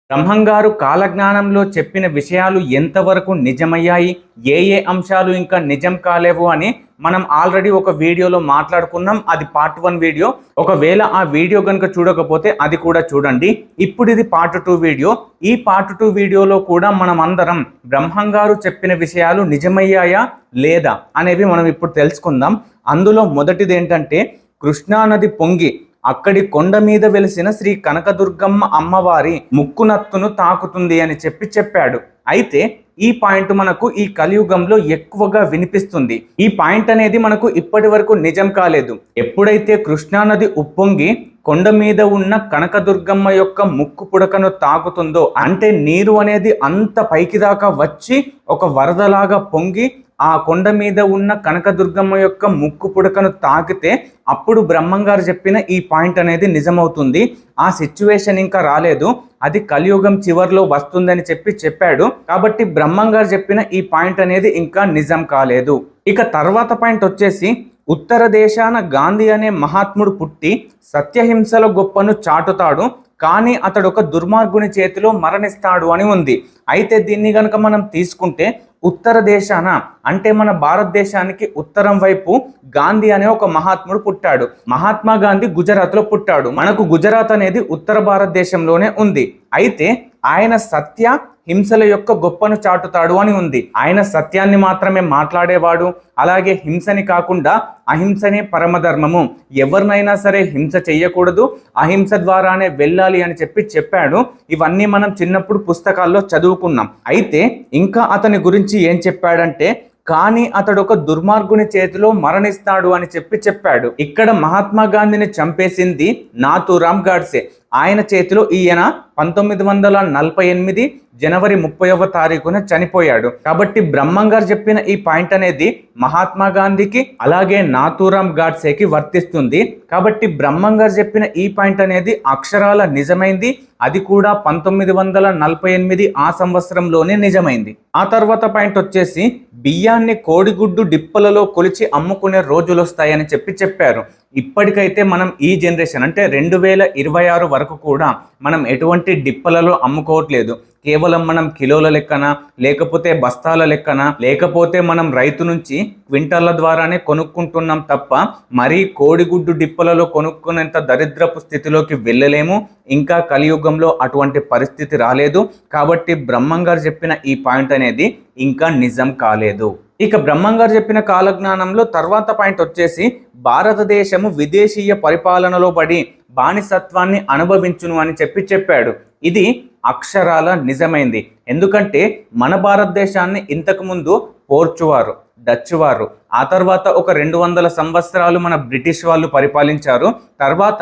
బ్రహ్మంగారు కాలజ్ఞానంలో చెప్పిన విషయాలు ఎంతవరకు నిజమయ్యాయి, ఏ అంశాలు ఇంకా నిజం కాలేవు అని మనం ఆల్రెడీ ఒక వీడియోలో మాట్లాడుకున్నాం. అది పార్ట్ 1 వీడియో. ఒకవేళ ఆ వీడియో కనుక చూడకపోతే అది కూడా చూడండి. ఇప్పుడు ఇది పార్ట్ 2 వీడియో. ఈ పార్ట్ 2 వీడియోలో కూడా మనం అందరం బ్రహ్మంగారు చెప్పిన విషయాలు నిజమయ్యాయా లేదా అనేవి మనం ఇప్పుడు తెలుసుకుందాం. అందులో మొదటిది ఏంటంటే, కృష్ణానది పొంగి అక్కడి కొండ మీద వెలిసిన శ్రీ కనకదుర్గమ్మ అమ్మవారి ముక్కునత్తును తాకుతుంది అని చెప్పాడు. అయితే ఈ పాయింట్ మనకు ఈ కలియుగంలో ఎక్కువగా వినిపిస్తుంది. ఈ పాయింట్ అనేది మనకు ఇప్పటి వరకు నిజం కాలేదు. ఎప్పుడైతే కృష్ణానది ఉప్పొంగి కొండ మీద ఉన్న కనకదుర్గమ్మ యొక్క ముక్కు పుడకను తాకుతుందో, అంటే నీరు అనేది అంత పైకి దాకా వచ్చి ఒక వరదలాగా పొంగి ఆ కొండ మీద ఉన్న కనకదుర్గమ్మ యొక్క ముక్కు పుడకను తాకితే అప్పుడు బ్రహ్మంగారు చెప్పిన ఈ పాయింట్ అనేది నిజమవుతుంది. ఆ సిచ్యువేషన్ ఇంకా రాలేదు, అది కలియుగం చివరిలో వస్తుందని చెప్పాడు. కాబట్టి బ్రహ్మంగారు చెప్పిన ఈ పాయింట్ అనేది ఇంకా నిజం కాలేదు. ఇక తర్వాత పాయింట్ వచ్చేసి, ఉత్తర దేశాన గాంధీ అనే మహాత్ముడు పుట్టి సత్యహింసల గొప్పను చాటుతాడు, కానీ అతడు ఒక దుర్మార్గుని చేతిలో మరణిస్తాడు అని ఉంది. అయితే దీన్ని గనక మనం తీసుకుంటే, ఉత్తర దేశాన అంటే మన భారతదేశానికి ఉత్తరం వైపు గాంధీ అనే ఒక మహాత్ముడు పుట్టాడు. మహాత్మా గాంధీ గుజరాత్లో పుట్టాడు. మనకు గుజరాత్ అనేది ఉత్తర భారతదేశంలోనే ఉంది. అయితే ఆయన సత్య హింసల యొక్క గొప్పను చాటుతాడు అని ఉంది. ఆయన సత్యాన్ని మాత్రమే మాట్లాడేవాడు. అలాగే హింసని కాకుండా అహింసనే పరమధర్మము, ఎవరినైనా సరే హింస చెయ్యకూడదు, అహింస ద్వారానే వెళ్ళాలి అని చెప్పాడు. ఇవన్నీ మనం చిన్నప్పుడు పుస్తకాల్లో చదువుకున్నాం. అయితే ఇంకా అతని గురించి ఏం చెప్పాడంటే, కానీ అతడు ఒక దుర్మార్గుని చేతిలో మరణిస్తాడు అని చెప్పాడు. ఇక్కడ మహాత్మా గాంధీని చంపేసింది నాథూరామ్ గాడ్సే. ఆయన చేతిలో ఈయన 1948 జనవరి 30వ తారీఖున చనిపోయాడు. కాబట్టి బ్రహ్మంగారు చెప్పిన ఈ పాయింట్ అనేది మహాత్మా గాంధీకి అలాగే నాథూరామ్ గాడ్సేకి వర్తిస్తుంది. కాబట్టి బ్రహ్మంగారు చెప్పిన ఈ పాయింట్ అనేది అక్షరాల నిజమైంది. అది కూడా 1948 ఆ సంవత్సరంలోనే నిజమైంది. ఆ తర్వాత పాయింట్ వచ్చేసి, బియ్యాన్ని కోడిగుడ్డు డిప్పలలో కొలిచి అమ్ముకునే రోజులు వస్తాయని చెప్పారు. ఇప్పటికైతే మనం ఈ జనరేషన్ అంటే 2026 వరకు కూడా మనం ఎటువంటి డిప్పలలో అమ్ముకోవట్లేదు. కేవలం మనం కిలోల లెక్కన, లేకపోతే బస్తాల లెక్కన, లేకపోతే మనం రైతు నుంచి క్వింటాల ద్వారానే కొనుక్కుంటున్నాం తప్ప మరీ కోడిగుడ్డు డిప్పలలో కొనుక్కునేంత దరిద్రపు స్థితిలోకి వెళ్ళలేము. ఇంకా కలియుగంలో అటువంటి పరిస్థితి రాలేదు. కాబట్టి బ్రహ్మంగారు చెప్పిన ఈ పాయింట్ అనేది ఇంకా నిజం కాలేదు. ఇక బ్రహ్మంగారు చెప్పిన కాలజ్ఞానంలో తర్వాత పాయింట్ వచ్చేసి, భారతదేశము విదేశీయ పరిపాలనలో పడి బానిసత్వాన్ని అనుభవించును అని చెప్పాడు. ఇది అక్షరాల నిజమైంది. ఎందుకంటే మన భారతదేశాన్ని ఇంతకుముందు పోర్చువారు, డచ్ వారు, ఆ తర్వాత ఒక 200 సంవత్సరాలు మన బ్రిటిష్ వాళ్ళు పరిపాలించారు. తర్వాత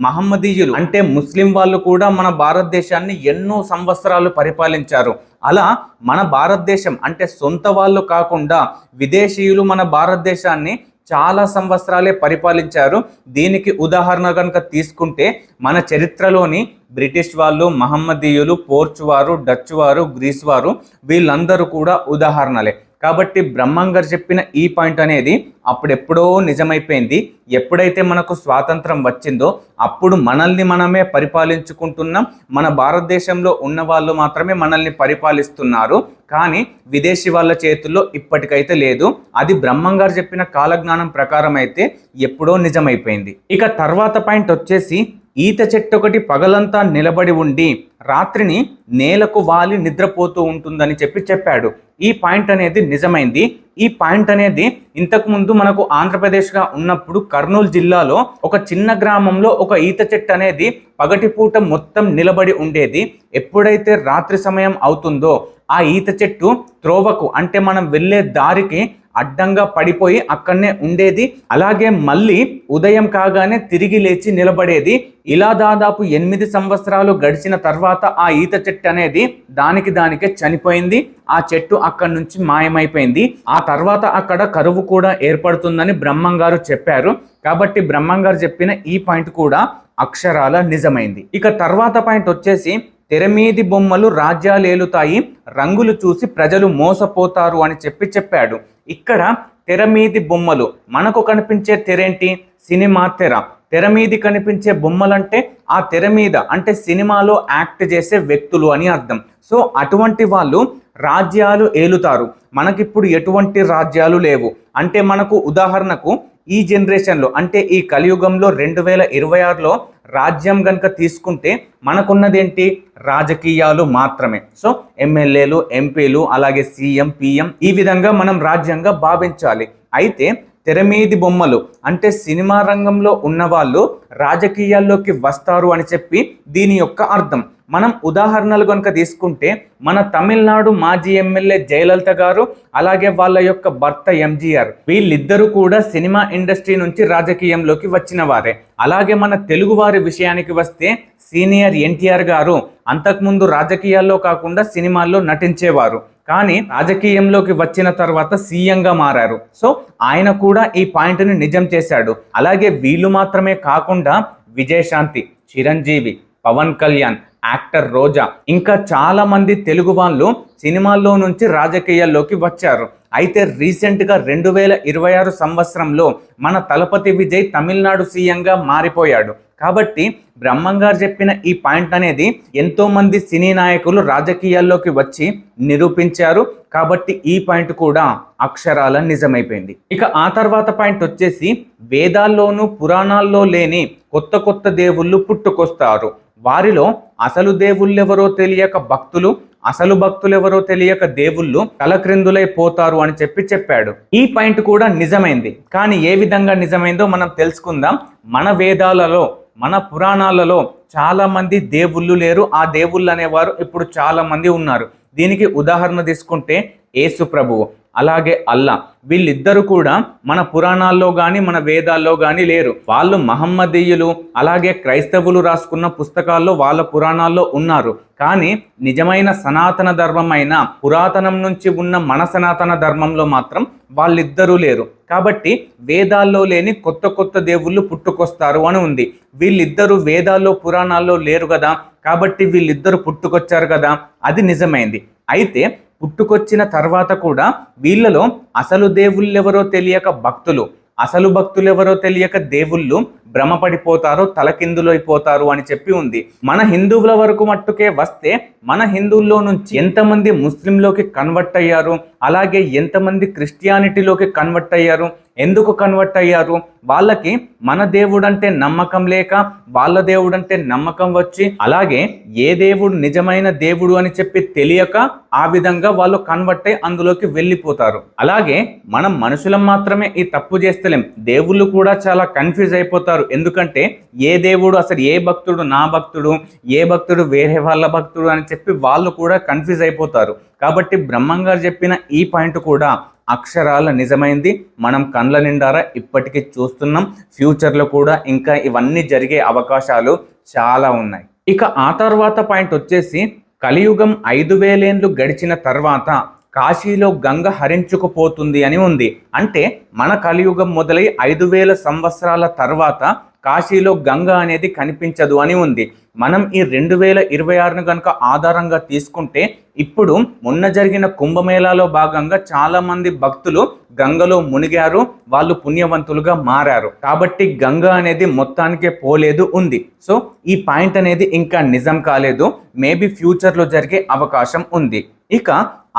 మహమ్మదీయులు అంటే ముస్లిం వాళ్ళు కూడా మన భారతదేశాన్ని ఎన్నో సంవత్సరాలు పరిపాలించారు. అలా మన భారతదేశం అంటే సొంత వాళ్ళు కాకుండా విదేశీయులు మన భారతదేశాన్ని చాలా సంవత్సరాలే పరిపాలించారు. దీనికి ఉదాహరణ కనుక తీసుకుంటే, మన చరిత్రలోని బ్రిటిష్ వాళ్ళు, మహమ్మదీయులు, పోర్చువారు, డచ్ వారు, గ్రీస్ వారు, వీళ్ళందరూ కూడా ఉదాహరణలే. కాబట్టి బ్రహ్మంగారు చెప్పిన ఈ పాయింట్ అనేది అప్పుడెప్పుడో నిజమైపోయింది. ఎప్పుడైతే మనకు స్వాతంత్రం వచ్చిందో అప్పుడు మనల్ని మనమే పరిపాలించుకుంటున్నాం. మన భారతదేశంలో ఉన్న వాళ్ళు మాత్రమే మనల్ని పరిపాలిస్తున్నారు. కానీ విదేశీ వాళ్ళ చేతుల్లో ఇప్పటికైతే లేదు. అది బ్రహ్మంగారు చెప్పిన కాలజ్ఞానం ప్రకారం అయితే ఎప్పుడో నిజమైపోయింది. ఇక తర్వాత పాయింట్ వచ్చేసి, ఈత చెట్టు ఒకటి పగలంతా నిలబడి ఉండి రాత్రిని నేలకు వాలి నిద్రపోతూ ఉంటుందని చెప్పాడు. ఈ పాయింట్ అనేది నిజమైంది. ఈ పాయింట్ అనేది ఇంతకుముందు మనకు ఆంధ్రప్రదేశ్గా ఉన్నప్పుడు కర్నూలు జిల్లాలో ఒక చిన్న గ్రామంలో ఒక ఈత చెట్టు అనేది పగటిపూట మొత్తం నిలబడి ఉండేది. ఎప్పుడైతే రాత్రి సమయం అవుతుందో ఆ ఈత చెట్టు త్రోవకు అంటే మనం వెళ్ళే దారికి అడ్డంగా పడిపోయి అక్కడనే ఉండేది. అలాగే మళ్ళీ ఉదయం కాగానే తిరిగి లేచి నిలబడేది. ఇలా దాదాపు 8 సంవత్సరాలు గడిచిన తర్వాత ఆ ఈత చెట్టు అనేది దానికే చనిపోయింది. ఆ చెట్టు అక్కడి నుంచి మాయమైపోయింది. ఆ తర్వాత అక్కడ కరువు కూడా ఏర్పడుతుందని బ్రహ్మంగారు చెప్పారు. కాబట్టి బ్రహ్మంగారు చెప్పిన ఈ పాయింట్ కూడా అక్షరాల నిజమైంది. ఇక తర్వాత పాయింట్ వచ్చేసి, తెరమీది బొమ్మలు రాజ్యాలేలుతాయి, రంగులు చూసి ప్రజలు మోసపోతారు అని చెప్పాడు. ఇక్కడ తెర మీది బొమ్మలు, మనకు కనిపించే తెరేంటి? సినిమా తెర. తెర మీద కనిపించే బొమ్మలంటే ఆ తెర మీద అంటే సినిమాలో యాక్ట్ చేసే వ్యక్తులు అని అర్థం. సో అటువంటి వాళ్ళు రాజ్యాలు ఏలుతారు. మనకిప్పుడు ఎటువంటి రాజ్యాలు లేవు. అంటే మనకు ఉదాహరణకు ఈ జనరేషన్లో అంటే ఈ కలియుగంలో 2026లో రాజ్యం గనుక తీసుకుంటే మనకున్నదేంటి, రాజకీయాలు మాత్రమే. సో ఎమ్మెల్యేలు, ఎంపీలు, అలాగే సీఎం, పిఎం, ఈ విధంగా మనం రాజ్యంగా భావించాలి. అయితే తెరమీది బొమ్మలు అంటే సినిమా రంగంలో ఉన్నవాళ్ళు రాజకీయాల్లోకి వస్తారు అని చెప్పి దీని యొక్క అర్థం. మనం ఉదాహరణలు కనుక తీసుకుంటే మన తమిళనాడు మాజీ ఎమ్మెల్యే జయలలిత గారు, అలాగే వాళ్ళ యొక్క భర్త ఎంజీఆర్, వీళ్ళిద్దరూ కూడా సినిమా ఇండస్ట్రీ నుంచి రాజకీయంలోకి వచ్చిన వారే. అలాగే మన తెలుగు వారి విషయానికి వస్తే సీనియర్ ఎన్టీఆర్ గారు అంతకుముందు రాజకీయాల్లో కాకుండా సినిమాల్లో నటించేవారు, కానీ రాజకీయంలోకి వచ్చిన తర్వాత సీఎంగా మారారు. సో ఆయన కూడా ఈ పాయింట్ని నిజం చేశాడు. అలాగే వీళ్ళు మాత్రమే కాకుండా విజయశాంతి, చిరంజీవి, పవన్ కళ్యాణ్, యాక్టర్ రోజా, ఇంకా చాలా మంది తెలుగు వాళ్ళు సినిమాల్లో నుంచి రాజకీయాల్లోకి వచ్చారు. అయితే రీసెంట్గా 2026 సంవత్సరంలో మన తలపతి విజయ్ తమిళనాడు సీఎంగా మారిపోయాడు. కాబట్టి బ్రహ్మంగారు చెప్పిన ఈ పాయింట్ అనేది ఎంతో మంది సినీ నాయకులు రాజకీయాల్లోకి వచ్చి నిరూపించారు. కాబట్టి ఈ పాయింట్ కూడా అక్షరాల నిజమైపోయింది. ఇక ఆ తర్వాత పాయింట్ వచ్చేసి వేదాల్లోనూ పురాణాల్లో లేని కొత్త కొత్త దేవుళ్ళు పుట్టుకొస్తారు. వారిలో అసలు దేవుళ్ళెవరో తెలియక భక్తులు, అసలు భక్తులెవరో తెలియక దేవుళ్ళు తలక్రిందులైపోతారు అని చెప్పాడు. ఈ పాయింట్ కూడా నిజమైంది. కానీ ఏ విధంగా నిజమైందో మనం తెలుసుకుందాం. మన వేదాలలో, మన పురాణాలలో చాలా మంది దేవుళ్ళు లేరు. ఆ దేవుళ్ళు అనేవారు ఇప్పుడు చాలా మంది ఉన్నారు. దీనికి ఉదాహరణ తీసుకుంటే యేసు ప్రభువు, అలాగే అల్లా, వీళ్ళిద్దరు కూడా మన పురాణాల్లో కానీ మన వేదాల్లో కానీ లేరు. వాళ్ళు మహమ్మదీయులు, అలాగే క్రైస్తవులు రాసుకున్న పుస్తకాల్లో వాళ్ళ పురాణాల్లో ఉన్నారు. కానీ నిజమైన సనాతన ధర్మమైన పురాతనం నుంచి ఉన్న మన సనాతన ధర్మంలో మాత్రం వాళ్ళిద్దరూ లేరు. కాబట్టి వేదాల్లో లేని కొత్త కొత్త దేవుళ్ళు పుట్టుకొస్తారు అని ఉంది. వీళ్ళిద్దరూ వేదాల్లో పురాణాల్లో లేరు కదా, కాబట్టి వీళ్ళిద్దరు పుట్టుకొచ్చారు కదా, అది నిజమైంది. అయితే పుట్టుకొచ్చిన తర్వాత కూడా వీళ్ళలో అసలు దేవుళ్ళెవరో తెలియక భక్తులు, అసలు భక్తులెవరో తెలియక దేవుళ్ళు భ్రమపడిపోతారు, తలకిందులైపోతారు అని చెప్పి ఉంది. మన హిందువుల వరకు మట్టుకే వస్తే మన హిందువుల్లో నుంచి ఎంతమంది ముస్లింలోకి కన్వర్ట్ అయ్యారు, అలాగే ఎంతమంది క్రిస్టియానిటీలోకి కన్వర్ట్ అయ్యారు. ఎందుకు కన్వర్ట్ అయ్యారు? వాళ్ళకి మన దేవుడంటే నమ్మకం లేక, వాళ్ళ దేవుడంటే నమ్మకం వచ్చి, అలాగే ఏ దేవుడు నిజమైన దేవుడు అని చెప్పి తెలియక ఆ విధంగా వాళ్ళు కన్వర్ట్ అయ్యి అందులోకి వెళ్ళిపోతారు. అలాగే మనం మనుషులం మాత్రమే ఈ తప్పు చేస్తలేం, దేవుళ్ళు కూడా చాలా కన్ఫ్యూజ్ అయిపోతారు. ఎందుకంటే ఏ దేవుడు అసలు ఏ భక్తుడు నా భక్తుడు, ఏ భక్తుడు వేరే వాళ్ళ భక్తుడు అని చెప్పి వాళ్ళు కూడా కన్ఫ్యూజ్ అయిపోతారు. కాబట్టి బ్రహ్మంగారు చెప్పిన ఈ పాయింట్ కూడా అక్షరాల నిజమైంది. మనం కండ్ల నిండారా ఇప్పటికీ చూస్తున్నాం. ఫ్యూచర్లో కూడా ఇంకా ఇవన్నీ జరిగే అవకాశాలు చాలా ఉన్నాయి. ఇక ఆ తర్వాత పాయింట్ వచ్చేసి కలియుగం 5000 ఏళ్ళు గడిచిన తర్వాత కాశీలో గంగ హరించుకుపోతుంది అని ఉంది. అంటే మన కలియుగం మొదలై 5000 సంవత్సరాల తర్వాత కాశీలో గంగ అనేది కనిపించదు అని ఉంది. మనం ఈ 2026ను కనుక ఆధారంగా తీసుకుంటే ఇప్పుడు మొన్న జరిగిన కుంభమేళాలో భాగంగా చాలా మంది భక్తులు గంగలో మునిగారు, వాళ్ళు పుణ్యవంతులుగా మారారు. కాబట్టి గంగ అనేది మొత్తానికే పోలేదు ఉంది. సో ఈ పాయింట్ అనేది ఇంకా నిజం కాలేదు, మేబీ ఫ్యూచర్లో జరిగే అవకాశం ఉంది. ఇక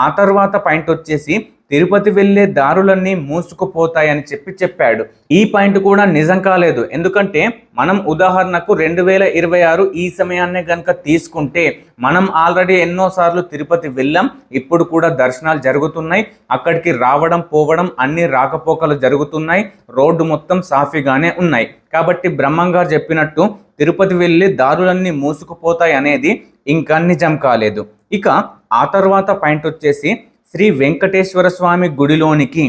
ఆ తర్వాత పాయింట్ వచ్చేసి తిరుపతి వెళ్ళే దారులన్నీ మూసుకుపోతాయని చెప్పాడు. ఈ పాయింట్ కూడా నిజం కాలేదు. ఎందుకంటే మనం ఉదాహరణకు 2026 ఈ సమయాన్ని కనుక తీసుకుంటే మనం ఆల్రెడీ ఎన్నోసార్లు తిరుపతి వెళ్ళాం. ఇప్పుడు కూడా దర్శనాలు జరుగుతున్నాయి, అక్కడికి రావడం పోవడం అన్ని రాకపోకలు జరుగుతున్నాయి, రోడ్డు మొత్తం సాఫీగానే ఉన్నాయి. కాబట్టి బ్రహ్మంగారు చెప్పినట్టు తిరుపతి వెళ్ళి దారులన్నీ మూసుకుపోతాయి అనేది ఇంకా నిజం కాలేదు. ఇక ఆ తర్వాత పాయింట్ వచ్చేసి శ్రీ వెంకటేశ్వర స్వామి గుడిలోనికి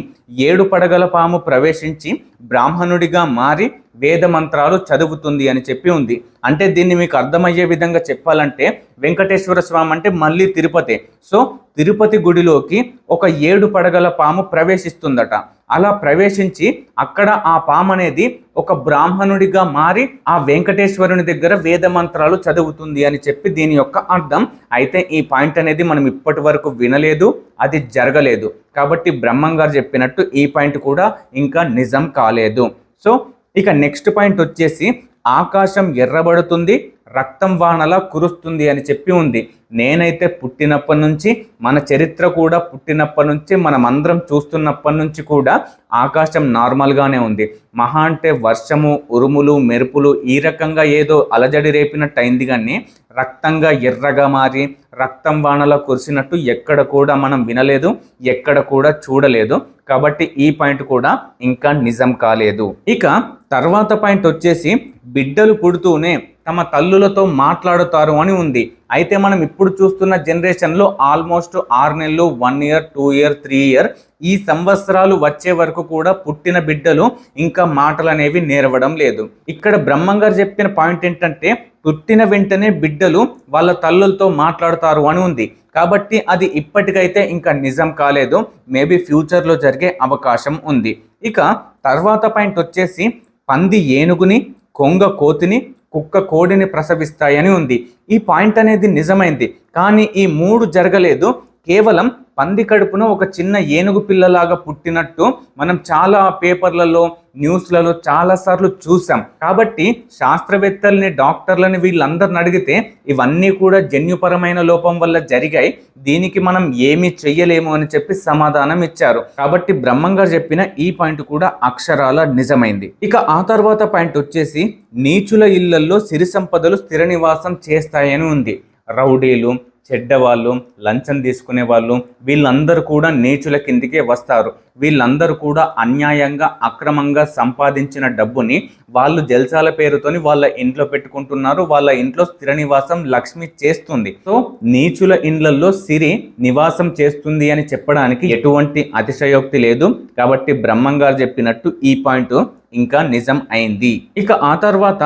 7 పడగల పాము ప్రవేశించి బ్రాహ్మణుడిగా మారి వేద మంత్రాలు చదువుతుంది అని చెప్పి ఉంది. అంటే దీన్ని మీకు అర్థమయ్యే విధంగా చెప్పాలంటే వెంకటేశ్వర స్వామి అంటే మళ్ళీ తిరుపతి. సో తిరుపతి గుడిలోకి ఒక 7 పడగల పాము ప్రవేశిస్తుందట. అలా ప్రవేశించి అక్కడ ఆ పాము అనేది ఒక బ్రాహ్మణుడిగా మారి ఆ వెంకటేశ్వరుని దగ్గర వేద మంత్రాలు చదువుతుంది అని చెప్పి దీని యొక్క అర్థం. అయితే ఈ పాయింట్ అనేది మనం ఇప్పటి వరకు వినలేదు, అది జరగలేదు. కాబట్టి బ్రహ్మంగారు చెప్పినట్టు ఈ పాయింట్ కూడా ఇంకా నిజం కాలేదు. సో ఇక నెక్స్ట్ పాయింట్ వచ్చేసి ఆకాశం ఎర్రబడుతుంది, రక్తం వానలా కురుస్తుంది అని చెప్పి ఉంది. నేనైతే పుట్టినప్పటి నుంచి, మన చరిత్ర కూడా పుట్టినప్పటి నుంచి, మనమందరం చూస్తున్నప్పటి నుంచి కూడా ఆకాశం నార్మల్గానే ఉంది. మహా అంటే వర్షము, ఉరుములు, మెరుపులు ఈ రకంగా ఏదో అలజడి రేపినట్టు అయింది, కానీ రక్తంగా ఎర్రగా మారి రక్తం వానలా కురిసినట్టు ఎక్కడ కూడా మనం వినలేదు, ఎక్కడ కూడా చూడలేదు. కాబట్టి ఈ పాయింట్ కూడా ఇంకా నిజం కాలేదు. ఇక తర్వాత పాయింట్ వచ్చేసి బిడ్డలు పుడుతూనే తమ తల్లులతో మాట్లాడుతారు అని ఉంది. అయితే మనం ఇప్పుడు చూస్తున్న జనరేషన్లో ఆల్మోస్ట్ 6 నెలలు, 1 ఇయర్, 2 ఇయర్, 3 ఇయర్ ఈ సంవత్సరాలు వచ్చే వరకు కూడా పుట్టిన బిడ్డలు ఇంకా మాటలు అనేవి నేర్వడం లేదు. ఇక్కడ బ్రహ్మం గారు చెప్పిన పాయింట్ ఏంటంటే పుట్టిన వెంటనే బిడ్డలు వాళ్ళ తల్లులతో మాట్లాడతారు అని ఉంది. కాబట్టి అది ఇప్పటికైతే ఇంకా నిజం కాలేదు, మేబీ ఫ్యూచర్లో జరిగే అవకాశం ఉంది. ఇక తర్వాత పాయింట్ వచ్చేసి పంది ఏనుగుని, కొంగ కోతిని, కుక్క కోడిని ప్రసవిస్తాయని ఉంది. ఈ పాయింట్ అనేది నిజమైంది, కానీ ఈ 3 జరగలేదు. కేవలం పంది కడుపున ఒక చిన్న ఏనుగు పిల్లలాగా పుట్టినట్టు మనం చాలా పేపర్లలో, న్యూస్లలో చాలాసార్లు చూసాం. కాబట్టి శాస్త్రవేత్తల్ని, డాక్టర్లని వీళ్ళందరిని అడిగితే ఇవన్నీ కూడా జన్యుపరమైన లోపం వల్ల జరిగాయి, దీనికి మనం ఏమీ చెయ్యలేము అని చెప్పి సమాధానం ఇచ్చారు. కాబట్టి బ్రహ్మం గారు చెప్పిన ఈ పాయింట్ కూడా అక్షరాల నిజమైంది. ఇక ఆ తర్వాత పాయింట్ వచ్చేసి నీచుల ఇళ్లల్లో సిరి సంపదలు స్థిర నివాసం చేస్తాయని ఉంది. రౌడీలు, చెడ్డవాళ్ళు, లంచం తీసుకునే వాళ్ళు వీళ్ళందరూ కూడా నీచుల కిందికే వస్తారు. వీళ్ళందరూ కూడా అన్యాయంగా, అక్రమంగా సంపాదించిన డబ్బుని వాళ్ళు జల్సాల పేరుతోని వాళ్ళ ఇంట్లో పెట్టుకుంటున్నారు. వాళ్ళ ఇంట్లో స్థిర నివాసం లక్ష్మి చేస్తుంది. సో నీచుల ఇండ్లలో సిరి నివాసం చేస్తుంది అని చెప్పడానికి ఎటువంటి అతిశయోక్తి లేదు. కాబట్టి బ్రహ్మం గారు చెప్పినట్టు ఈ పాయింట్ ఇంకా నిజం అయింది. ఇక ఆ తర్వాత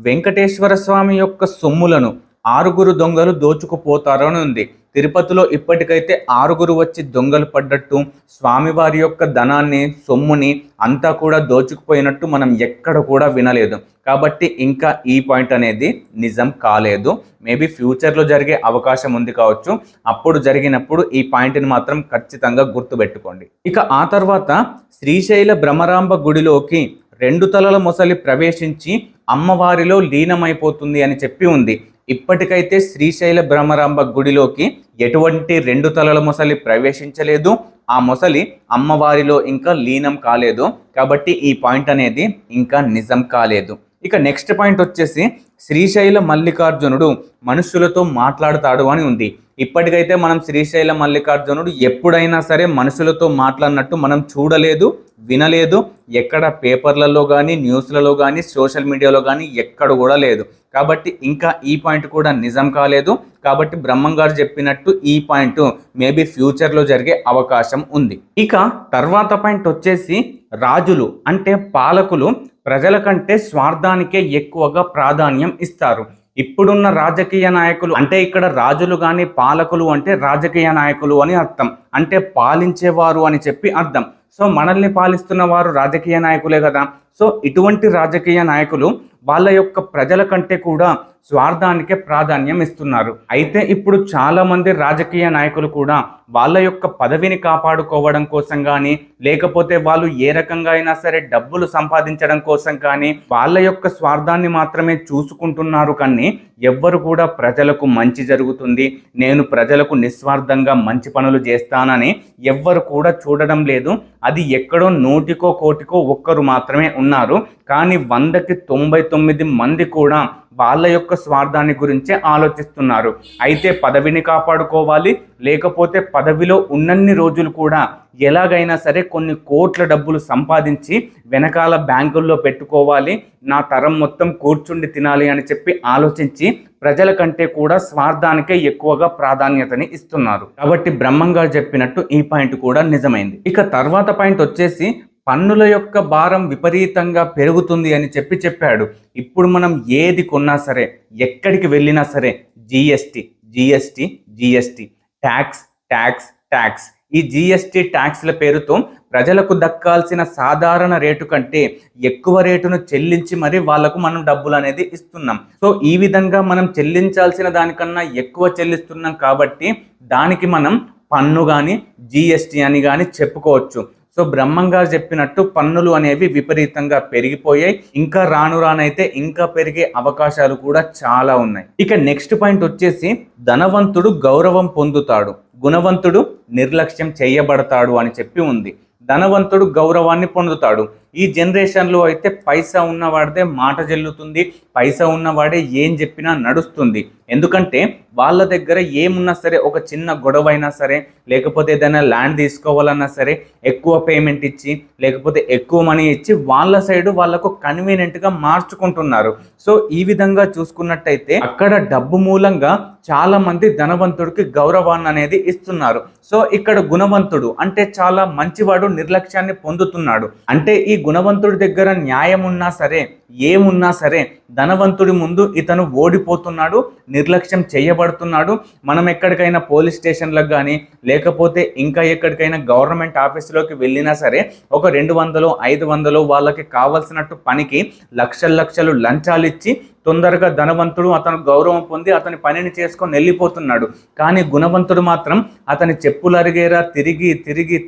వెంకటేశ్వర స్వామి యొక్క సొమ్ములను 6 దొంగలు దోచుకుపోతారు అని ఉంది. తిరుపతిలో ఇప్పటికైతే 6 వచ్చి దొంగలు పడ్డట్టు, స్వామివారి యొక్క ధనాన్ని, సొమ్ముని అంతా కూడా దోచుకుపోయినట్టు మనం ఎక్కడ కూడా వినలేదు. కాబట్టి ఇంకా ఈ పాయింట్ అనేది నిజం కాలేదు. మేబీ ఫ్యూచర్లో జరిగే అవకాశం ఉంది కావచ్చు. అప్పుడు జరిగినప్పుడు ఈ పాయింట్ని మాత్రం ఖచ్చితంగా గుర్తుపెట్టుకోండి. ఇక ఆ తర్వాత శ్రీశైల భ్రమరాంబ గుడిలోకి 2 తలల మొసలి ప్రవేశించి అమ్మవారిలో లీనమైపోతుంది అని చెప్పి ఉంది. ఇప్పటికైతే శ్రీశైల భ్రమరాంబ గుడిలోకి ఎటువంటి 2 తలల మొసలి ప్రవేశించలేదు. ఆ మొసలి అమ్మవారిలో ఇంకా లీనం కాలేదు. కాబట్టి ఈ పాయింట్ అనేది ఇంకా నిజం కాలేదు. ఇక నెక్స్ట్ పాయింట్ వచ్చేసి శ్రీశైల మల్లికార్జునుడు మనుషులతో మాట్లాడతాడు అని ఉంది. ఇప్పటికైతే మనం శ్రీశైల మల్లికార్జునుడు ఎప్పుడైనా సరే మనుషులతో మాట్లాడినట్టు మనం చూడలేదు, వినలేదు. ఎక్కడ పేపర్లలో కానీ, న్యూస్లలో కానీ, సోషల్ మీడియాలో కానీ ఎక్కడ కూడా లేదు. కాబట్టి ఇంకా ఈ పాయింట్ కూడా నిజం కాలేదు. కాబట్టి బ్రహ్మం గారు చెప్పినట్టు ఈ పాయింట్ మేబీ ఫ్యూచర్లో జరిగే అవకాశం ఉంది. ఇక తర్వాత పాయింట్ వచ్చేసి రాజులు అంటే పాలకులు ప్రజల కంటే స్వార్థానికే ఎక్కువగా ప్రాధాన్యం ఇస్తారు. ఇప్పుడున్న రాజకీయ నాయకులు అంటే ఇక్కడ రాజులు కానీ పాలకులు అంటే రాజకీయ నాయకులు అని అర్థం, అంటే పాలించేవారు అని చెప్పి అర్థం. సో మనల్ని పాలిస్తున్న వారు రాజకీయ నాయకులే కదా. సో ఇటువంటి రాజకీయ నాయకులు వాళ్ళ యొక్క ప్రజల కంటే కూడా స్వార్థానికే ప్రాధాన్యం ఇస్తున్నారు. అయితే ఇప్పుడు చాలా మంది రాజకీయ నాయకులు కూడా వాళ్ళ యొక్క పదవిని కాపాడుకోవడం కోసం కానీ, లేకపోతే వాళ్ళు ఏ రకంగా అయినా సరే డబ్బులు సంపాదించడం కోసం కానీ వాళ్ళ యొక్క స్వార్థాన్ని మాత్రమే చూసుకుంటున్నారు. కానీ ఎవ్వరు కూడా ప్రజలకు మంచి జరుగుతుంది, నేను ప్రజలకు నిస్వార్థంగా మంచి పనులు చేస్తానని ఎవ్వరు కూడా చూడడం లేదు. అది ఎక్కడో 100కో 1 ఒక్కరు మాత్రమే ఉన్నారు. కానీ 100కి 99 మంది కూడా వాళ్ళ యొక్క స్వార్థాన్ని గురించే ఆలోచిస్తున్నారు. అయితే పదవిని కాపాడుకోవాలి, లేకపోతే పదవిలో ఉన్నన్ని రోజులు కూడా ఎలాగైనా సరే కొన్ని కోట్ల డబ్బులు సంపాదించి వెనకాల బ్యాంకుల్లో పెట్టుకోవాలి, నా తరం మొత్తం కూర్చుండి తినాలి అని చెప్పి ఆలోచించి ప్రజల కంటే కూడా స్వార్థానికే ఎక్కువగా ప్రాధాన్యతని ఇస్తున్నారు. కాబట్టి బ్రహ్మం గారు చెప్పినట్టు ఈ పాయింట్ కూడా నిజమైంది. ఇక తర్వాత పాయింట్ వచ్చేసి పన్నుల యొక్క భారం విపరీతంగా పెరుగుతుంది అని చెప్పాడు. ఇప్పుడు మనం ఏది కొన్నా సరే, ఎక్కడికి వెళ్ళినా సరే GST GST GST, tax tax tax. ఈ జిఎస్టీ ట్యాక్స్ల పేరుతో ప్రజలకు దక్కాల్సిన సాధారణ రేటు కంటే ఎక్కువ రేటును చెల్లించి మరి వాళ్లకు మనం డబ్బులు అనేది ఇస్తున్నాం. సో ఈ విధంగా మనం చెల్లించాల్సిన దానికన్నా ఎక్కువ చెల్లిస్తున్నాం కాబట్టి దానికి మనం పన్ను కానీ జిఎస్టీ అని కానీ చెప్పుకోవచ్చు. సో బ్రహ్మం గారు చెప్పినట్టు పన్నులు అనేవి విపరీతంగా పెరిగిపోయాయి. ఇంకా రాను రానైతే ఇంకా పెరిగే అవకాశాలు కూడా చాలా ఉన్నాయి. ఇక నెక్స్ట్ పాయింట్ వచ్చేసి ధనవంతుడు గౌరవం పొందుతాడు, గుణవంతుడు నిర్లక్ష్యం చేయబడతాడు అని చెప్పి ఉంది. ధనవంతుడు గౌరవాన్ని పొందుతాడు. ఈ జనరేషన్లో అయితే పైసా ఉన్నవాడిదే మాట చెల్లుతుంది, పైసా ఉన్నవాడే ఏం చెప్పినా నడుస్తుంది. ఎందుకంటే వాళ్ళ దగ్గర ఏమున్నా సరే, ఒక చిన్న గొడవ అయినా సరే, లేకపోతే ఏదైనా ల్యాండ్ తీసుకోవాలన్నా సరే ఎక్కువ పేమెంట్ ఇచ్చి లేకపోతే ఎక్కువ మనీ ఇచ్చి వాళ్ళ సైడ్ వాళ్ళకు కన్వీనియంట్గా మార్చుకుంటున్నారు. సో ఈ విధంగా చూసుకున్నట్టయితే అక్కడ డబ్బు మూలంగా చాలా మంది ధనవంతుడికి గౌరవాన్ని అనేది ఇస్తున్నారు. సో ఇక్కడ గుణవంతుడు అంటే చాలా మంచివాడు నిర్లక్ష్యాన్ని పొందుతున్నాడు. అంటే ఈ గుణవంతుడి దగ్గర న్యాయం ఉన్నా సరే, ఏమున్నా సరే ధనవంతుడి ముందు ఇతను ఓడిపోతున్నాడు, నిర్లక్ష్యం చేయబడుతున్నాడు. మనం ఎక్కడికైనా పోలీస్ స్టేషన్లకు కానీ లేకపోతే ఇంకా ఎక్కడికైనా గవర్నమెంట్ ఆఫీసులోకి వెళ్ళినా సరే ఒక 200 500 వాళ్ళకి కావాల్సినట్టు పనికి లక్షలు లంచాలు ఇచ్చి తొందరగా ధనవంతుడు అతను గౌరవం పొంది అతని పనిని చేసుకొని వెళ్ళిపోతున్నాడు. కానీ గుణవంతుడు మాత్రం అతని చెప్పులు అరిగేరా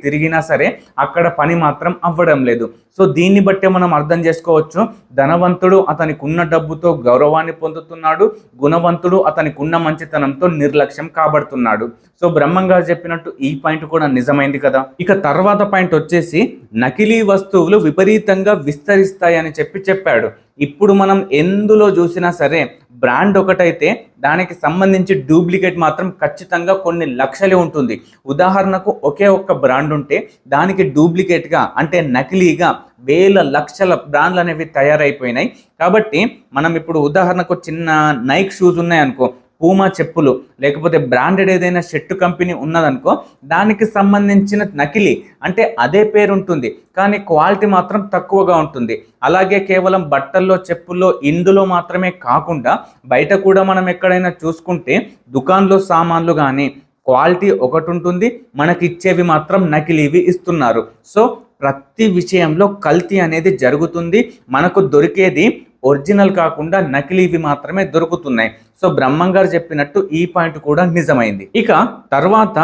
తిరిగినా సరే అక్కడ పని మాత్రం అవ్వడం లేదు. సో దీన్ని బట్టే మనం అర్థం చేసుకోవచ్చు, ధనవంతుడు అతనికి ఉన్న డబ్బుతో గౌరవాన్ని పొందుతున్నాడు, గుణవంతుడు అతనికి ఉన్న మంచితనంతో నిర్లక్ష్యం కాబడుతున్నాడు. సో బ్రహ్మం గారు చెప్పినట్టు ఈ పాయింట్ కూడా నిజమైంది కదా. ఇక తర్వాత పాయింట్ వచ్చేసి నకిలీ వస్తువులు విపరీతంగా విస్తరిస్తాయని చెప్పాడు. ఇప్పుడు మనం ఎందులో చూసినా సరే బ్రాండ్ ఒకటైతే దానికి సంబంధించి డూప్లికేట్ మాత్రం ఖచ్చితంగా కొన్ని లక్షలే ఉంటుంది. ఉదాహరణకు ఒకే ఒక్క బ్రాండ్ ఉంటే దానికి డూప్లికేట్గా అంటే నకిలీగా వేల లక్షల బ్రాండ్లు అనేవి తయారైపోయినాయి. కాబట్టి మనం ఇప్పుడు ఉదాహరణకు చిన్న నైక్ షూస్ ఉన్నాయనుకో, పూమా చెప్పులు, లేకపోతే బ్రాండెడ్ ఏదైనా షర్టు కంపెనీ ఉన్నదనుకో, దానికి సంబంధించిన నకిలీ అంటే అదే పేరు ఉంటుంది కానీ క్వాలిటీ మాత్రం తక్కువగా ఉంటుంది. అలాగే కేవలం బట్టల్లో చెప్పుల్లో ఇందులో మాత్రమే కాకుండా బయట కూడా మనం ఎక్కడైనా చూసుకుంటే దుకాణంలో సామాన్లు కానీ క్వాలిటీ ఒకటి ఉంటుంది, మనకి ఇచ్చేవి మాత్రం నకిలీవి ఇస్తున్నారు. సో ప్రతి విషయంలో కల్తీ అనేది జరుగుతుంది. మనకు దొరికేది ఒరిజినల్ కాకుండా నకిలీవి మాత్రమే దొరుకుతున్నాయి. సో బ్రహ్మం గారు చెప్పినట్టు ఈ పాయింట్ కూడా నిజమైంది. ఇక తర్వాత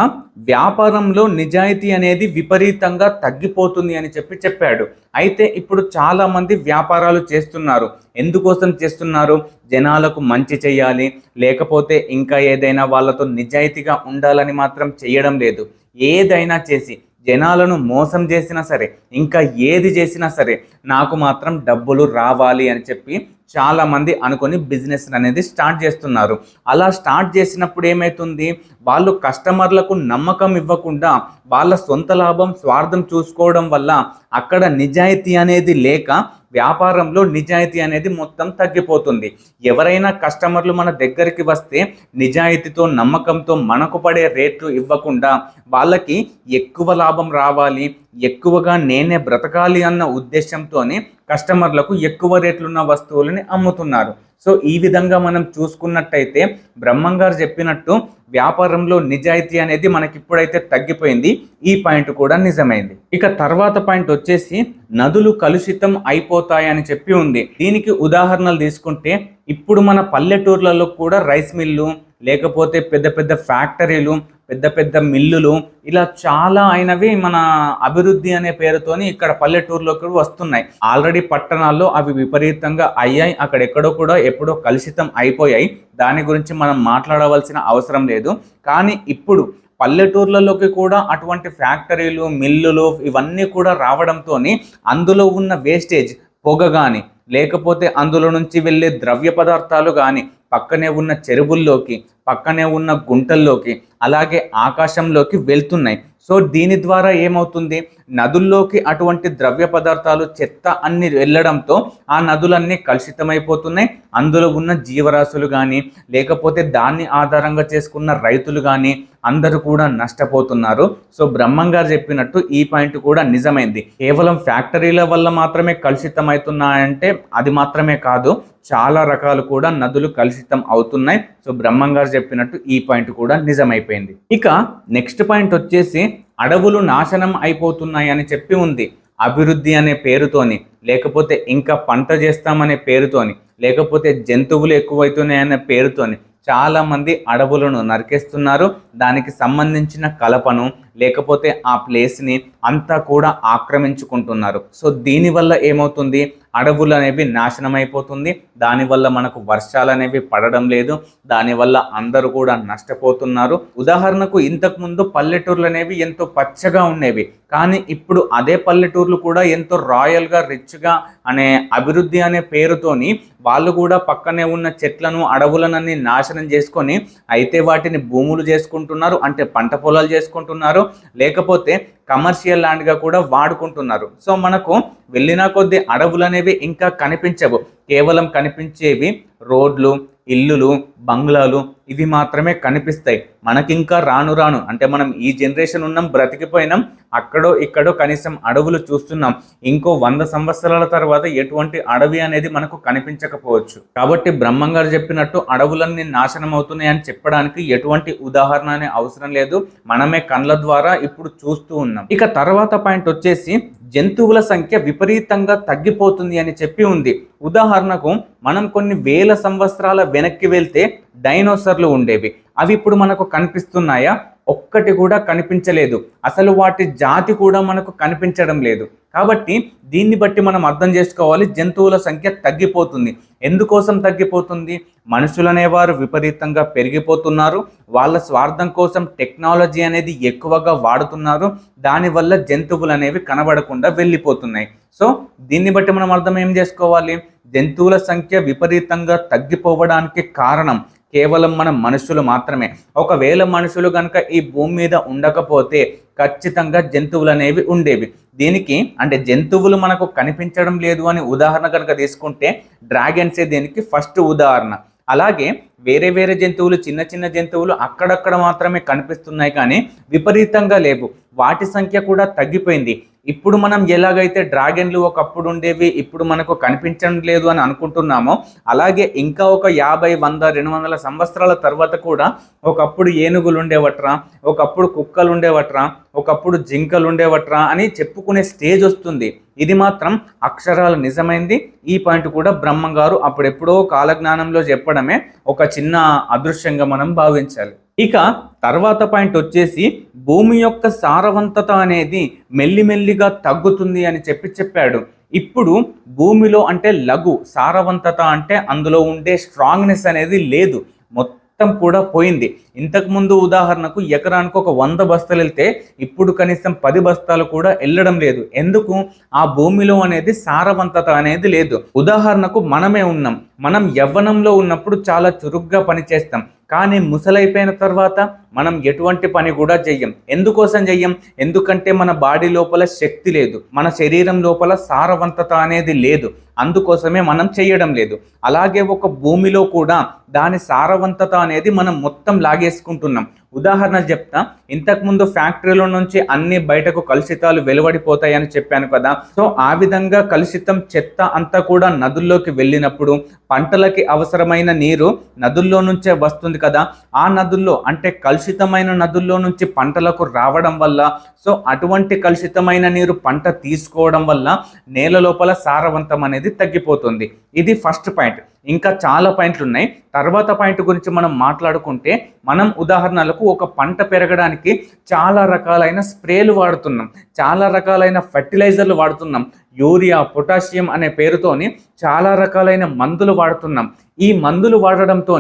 వ్యాపారంలో నిజాయితీ అనేది విపరీతంగా తగ్గిపోతుంది అని చెప్పాడు. అయితే ఇప్పుడు చాలా మంది వ్యాపారాలు చేస్తున్నారు. ఎందుకోసం చేస్తున్నారు? జనాలకు మంచి చేయాలి, లేకపోతే ఇంకా ఏదైనా వాళ్ళతో నిజాయితీగా ఉండాలని మాత్రం చేయడం లేదు. ఏదైనా చేసి జనాలను మోసం చేసినా సరే, ఇంకా ఏది చేసినా సరే నాకు మాత్రం డబ్బులు రావాలి అని చెప్పి చాలామంది అనుకొని బిజినెస్ అనేది స్టార్ట్ చేస్తున్నారు. అలా స్టార్ట్ చేసినప్పుడు ఏమవుతుంది, వాళ్ళు కస్టమర్లకు నమ్మకం ఇవ్వకుండా వాళ్ళ సొంత లాభం స్వార్థం చూసుకోవడం వల్ల అక్కడ నిజాయితీ అనేది లేక వ్యాపారంలో నిజాయితీ అనేది మొత్తం తగ్గిపోతుంది. ఎవరైనా కస్టమర్లు మన దగ్గరికి వస్తే నిజాయితీతో నమ్మకంతో మనకు పడే రేట్లు ఇవ్వకుండా వాళ్ళకి ఎక్కువ లాభం రావాలి, ఎక్కువగా నేనే బ్రతకాలి అన్న ఉద్దేశంతోనే కస్టమర్లకు ఎక్కువ రేట్లున్న వస్తువులని అమ్ముతున్నారు. సో ఈ విధంగా మనం చూసుకున్నట్టయితే బ్రహ్మం గారు చెప్పినట్టు వ్యాపారంలో నిజాయితీ అనేది మనకి ఇప్పుడైతే తగ్గిపోయింది. ఈ పాయింట్ కూడా నిజమైంది. ఇక తర్వాత పాయింట్ వచ్చేసి నదులు కలుషితం అయిపోతాయని చెప్పి ఉంది. దీనికి ఉదాహరణలు తీసుకుంటే ఇప్పుడు మన పల్లెటూర్లలో కూడా రైస్ మిల్లు, లేకపోతే పెద్ద పెద్ద ఫ్యాక్టరీలు, పెద్ద పెద్ద మిల్లులు ఇలా చాలా అయినవి మన అభివృద్ధి అనే పేరుతోని ఇక్కడ పల్లెటూరులోకి వస్తున్నాయి. ఆల్రెడీ పట్టణాల్లో అవి విపరీతంగా అయ్యాయి, అక్కడెక్కడో కూడా ఎప్పుడో కలుషితం అయిపోయాయి. దాని గురించి మనం మాట్లాడవలసిన అవసరం లేదు. కానీ ఇప్పుడు పల్లెటూర్లలోకి కూడా అటువంటి ఫ్యాక్టరీలు, మిల్లులు ఇవన్నీ కూడా రావడంతో అందులో ఉన్న వేస్టేజ్ పొగ కానీ లేకపోతే అందులో నుంచి వెళ్ళే ద్రవ్య పదార్థాలు కానీ పక్కనే ఉన్న చెరువుల్లోకి, పక్కనే ఉన్న గుంటల్లోకి, అలాగే ఆకాశంలోకి వెళ్తున్నాయి. సో దీని ద్వారా ఏమవుతుంది, నదుల్లోకి అటువంటి ద్రవ్య పదార్థాలు చెత్త అన్ని వెళ్ళడంతో ఆ నదులన్నీ కలుషితమైపోతున్నాయి. అందులో ఉన్న జీవరాశులు కానీ లేకపోతే దాన్ని ఆధారంగా చేసుకున్న రైతులు కానీ అందరూ కూడా నష్టపోతున్నారు. సో బ్రహ్మం గారు చెప్పినట్టు ఈ పాయింట్ కూడా నిజమైంది. కేవలం ఫ్యాక్టరీల వల్ల మాత్రమే కలుషితమవుతున్నాయంటే అది మాత్రమే కాదు, చాలా రకాలు కూడా నదులు కలుషితం అవుతున్నాయి. సో బ్రహ్మం గారు చెప్పినట్టు ఈ పాయింట్ కూడా నిజమైపోయింది. ఇక నెక్స్ట్ పాయింట్ వచ్చేసి అడవులు నాశనం అయిపోతున్నాయి అని చెప్పి ఉంది. అభివృద్ధి అనే పేరుతోని, లేకపోతే ఇంకా పంట చేస్తామనే పేరుతోని, లేకపోతే జంతువులు ఎక్కువైతున్నాయనే పేరుతోని చాలా మంది అడవులను నరికేస్తున్నారు. దానికి సంబంధించిన కలపను లేకపోతే ఆ ప్లేస్ని అంతా కూడా ఆక్రమించుకుంటున్నారు. సో దీనివల్ల ఏమవుతుంది, అడవులు అనేవి నాశనం అయిపోతుంది. దానివల్ల మనకు వర్షాలు అనేవి పడడం లేదు. దానివల్ల అందరూ కూడా నష్టపోతున్నారు. ఉదాహరణకు ఇంతకుముందు పల్లెటూర్లు అనేవి ఎంతో పచ్చగా ఉండేవి, కానీ ఇప్పుడు అదే పల్లెటూర్లు కూడా ఎంతో రాయల్గా రిచ్గా అనే అభివృద్ధి అనే పేరుతోని వాళ్ళు కూడా పక్కనే ఉన్న చెట్లను అడవులనన్నీ నాశనం చేసుకొని అయితే వాటిని భూములు చేసుకుంటున్నారు, అంటే పంట పొలాలు చేసుకుంటున్నారు, లేకపోతే కమర్షియల్ ల్యాండ్గా కూడా వాడుకుంటున్నారు. సో మనకు వెళ్ళిన కొద్దీ అడవులు అనేవి ఇంకా కనిపించవు. కేవలం కనిపించేవి రోడ్లు, ఇల్లులు, బంగ్లాలు, ఇవి మాత్రమే కనిపిస్తాయి. మనకింకా రాను రాను అంటే మనం ఈ జనరేషన్ ఉన్నాం, బ్రతికిపోయినాం, అక్కడో ఇక్కడో కనీసం అడవులు చూస్తున్నాం. ఇంకో 100 సంవత్సరాల తర్వాత ఎటువంటి అడవి అనేది మనకు కనిపించకపోవచ్చు. కాబట్టి బ్రహ్మం గారు చెప్పినట్టు అడవులన్నీ నాశనం అవుతున్నాయి అని చెప్పడానికి ఎటువంటి ఉదాహరణ అనే అవసరం లేదు. మనమే కళ్ళ ద్వారా ఇప్పుడు చూస్తూ ఉన్నాం. ఇక తర్వాత పాయింట్ వచ్చేసి జంతువుల సంఖ్య విపరీతంగా తగ్గిపోతుంది అని చెప్పి ఉంది. ఉదాహరణకు మనం కొన్ని వేల సంవత్సరాల వెనక్కి వెళ్తే డైనోసర్లు ఉండేవి. అవి ఇప్పుడు మనకు కనిపిస్తున్నాయా? ఒక్కటి కూడా కనిపించలేదు. అసలు వాటి జాతి కూడా మనకు కనిపించడం లేదు. కాబట్టి దీన్ని బట్టి మనం అర్థం చేసుకోవాలి, జంతువుల సంఖ్య తగ్గిపోతుంది. ఎందుకోసం తగ్గిపోతుంది? మనుషులనేవారు విపరీతంగా పెరిగిపోతున్నారు. వాళ్ళ స్వార్థం కోసం టెక్నాలజీ అనేది ఎక్కువగా వాడుతున్నారు. దానివల్ల జంతువులు అనేవి కనబడకుండా వెళ్ళిపోతున్నాయి. సో దీన్ని బట్టి మనం అర్థం ఏం చేసుకోవాలి? జంతువుల సంఖ్య విపరీతంగా తగ్గిపోవడానికి కారణం కేవలం మన మనుషులు మాత్రమే. ఒకవేళ మనుషులు కనుక ఈ భూమి మీద ఉండకపోతే ఖచ్చితంగా జంతువులు అనేవి ఉండేవి. దీనికి అంటే జంతువులు మనకు కనిపించడం లేదు అని ఉదాహరణ కనుక తీసుకుంటే డ్రాగన్సే దీనికి ఫస్ట్ ఉదాహరణ. అలాగే వేరే వేరే జంతువులు, చిన్న చిన్న జంతువులు అక్కడక్కడ మాత్రమే కనిపిస్తున్నాయి, కానీ విపరీతంగా లేవు. వాటి సంఖ్య కూడా తగ్గిపోయింది. ఇప్పుడు మనం ఎలాగైతే డ్రాగన్లు ఒకప్పుడు ఉండేవి, ఇప్పుడు మనకు కనిపించడం లేదు అని అనుకుంటున్నామో, అలాగే ఇంకా ఒక 50, 100, 200 సంవత్సరాల తర్వాత కూడా ఒకప్పుడు ఏనుగులు ఉండేవట్రా, ఒకప్పుడు కుక్కలు ఉండేవట్రా, ఒకప్పుడు జింకలు ఉండేవట్రా అని చెప్పుకునే స్టేజ్ వస్తుంది. ఇది మాత్రం అక్షరాలు నిజమైంది. ఈ పాయింట్ కూడా బ్రహ్మం గారు అప్పుడెప్పుడో కాలజ్ఞానంలో చెప్పడమే ఒక చిన్న అదృశ్యంగా మనం భావించాలి. ఇక తర్వాత పాయింట్ వచ్చేసి భూమి యొక్క సారవంతత అనేది మెల్లిమెల్లిగా తగ్గుతుంది అని చెప్పాడు. ఇప్పుడు భూమిలో అంటే లఘు సారవంతత అంటే అందులో ఉండే స్ట్రాంగ్నెస్ అనేది లేదు, మొత్తం కూడా పోయింది. ఇంతకుముందు ఉదాహరణకు ఎకరానికి ఒక 100 బస్తాలు వెళ్తే ఇప్పుడు కనీసం 10 బస్తాలు కూడా వెళ్ళడం లేదు. ఎందుకు? ఆ భూమిలో అనేది సారవంతత అనేది లేదు. ఉదాహరణకు మనమే ఉన్నాం. మనం యవ్వనంలో ఉన్నప్పుడు చాలా చురుగ్గా పనిచేస్తాం, కానీ ముసలైపోయిన తర్వాత మనం ఎటువంటి పని కూడా చెయ్యం. ఎందుకోసం చెయ్యం? ఎందుకంటే మన బాడీ లోపల శక్తి లేదు, మన శరీరం లోపల సారవంతత అనేది లేదు. అందుకోసమే మనం చేయడం లేదు. అలాగే ఒక భూమిలో కూడా దాని సారవంతత అనేది మనం మొత్తం లాగేసుకుంటున్నాం. ఉదాహరణ చెప్తా, ఇంతకుముందు ఫ్యాక్టరీల నుంచి అన్ని బయటకు కలుషితాలు వెలువడిపోతాయని చెప్పాను కదా. సో ఆ విధంగా కలుషితం చెత్త అంతా కూడా నదుల్లోకి వెళ్ళినప్పుడు పంటలకి అవసరమైన నీరు నదుల్లో నుంచే వస్తుంది కదా. ఆ నదుల్లో అంటే కలుషితమైన నదుల్లో నుంచి పంటలకు రావడం వల్ల, సో అటువంటి కలుషితమైన నీరు పంట తీసుకోవడం వల్ల నేల లోపల సారవంతం అనేది తగ్గిపోతుంది. ఇది ఫస్ట్ పాయింట్. ఇంకా చాలా పాయింట్లు ఉన్నాయి. తర్వాత పాయింట్ గురించి మనం మాట్లాడుకుంటే, మనం ఉదాహరణలకు ఒక పంట పెరగడానికి చాలా రకాలైన స్ప్రేలు వాడుతున్నాం, చాలా రకాలైన ఫర్టిలైజర్లు వాడుతున్నాం, యూరియా, పొటాషియం అనే పేరుతోని చాలా రకాలైన మందులు వాడుతున్నాం. ఈ మందులు వాడడంతో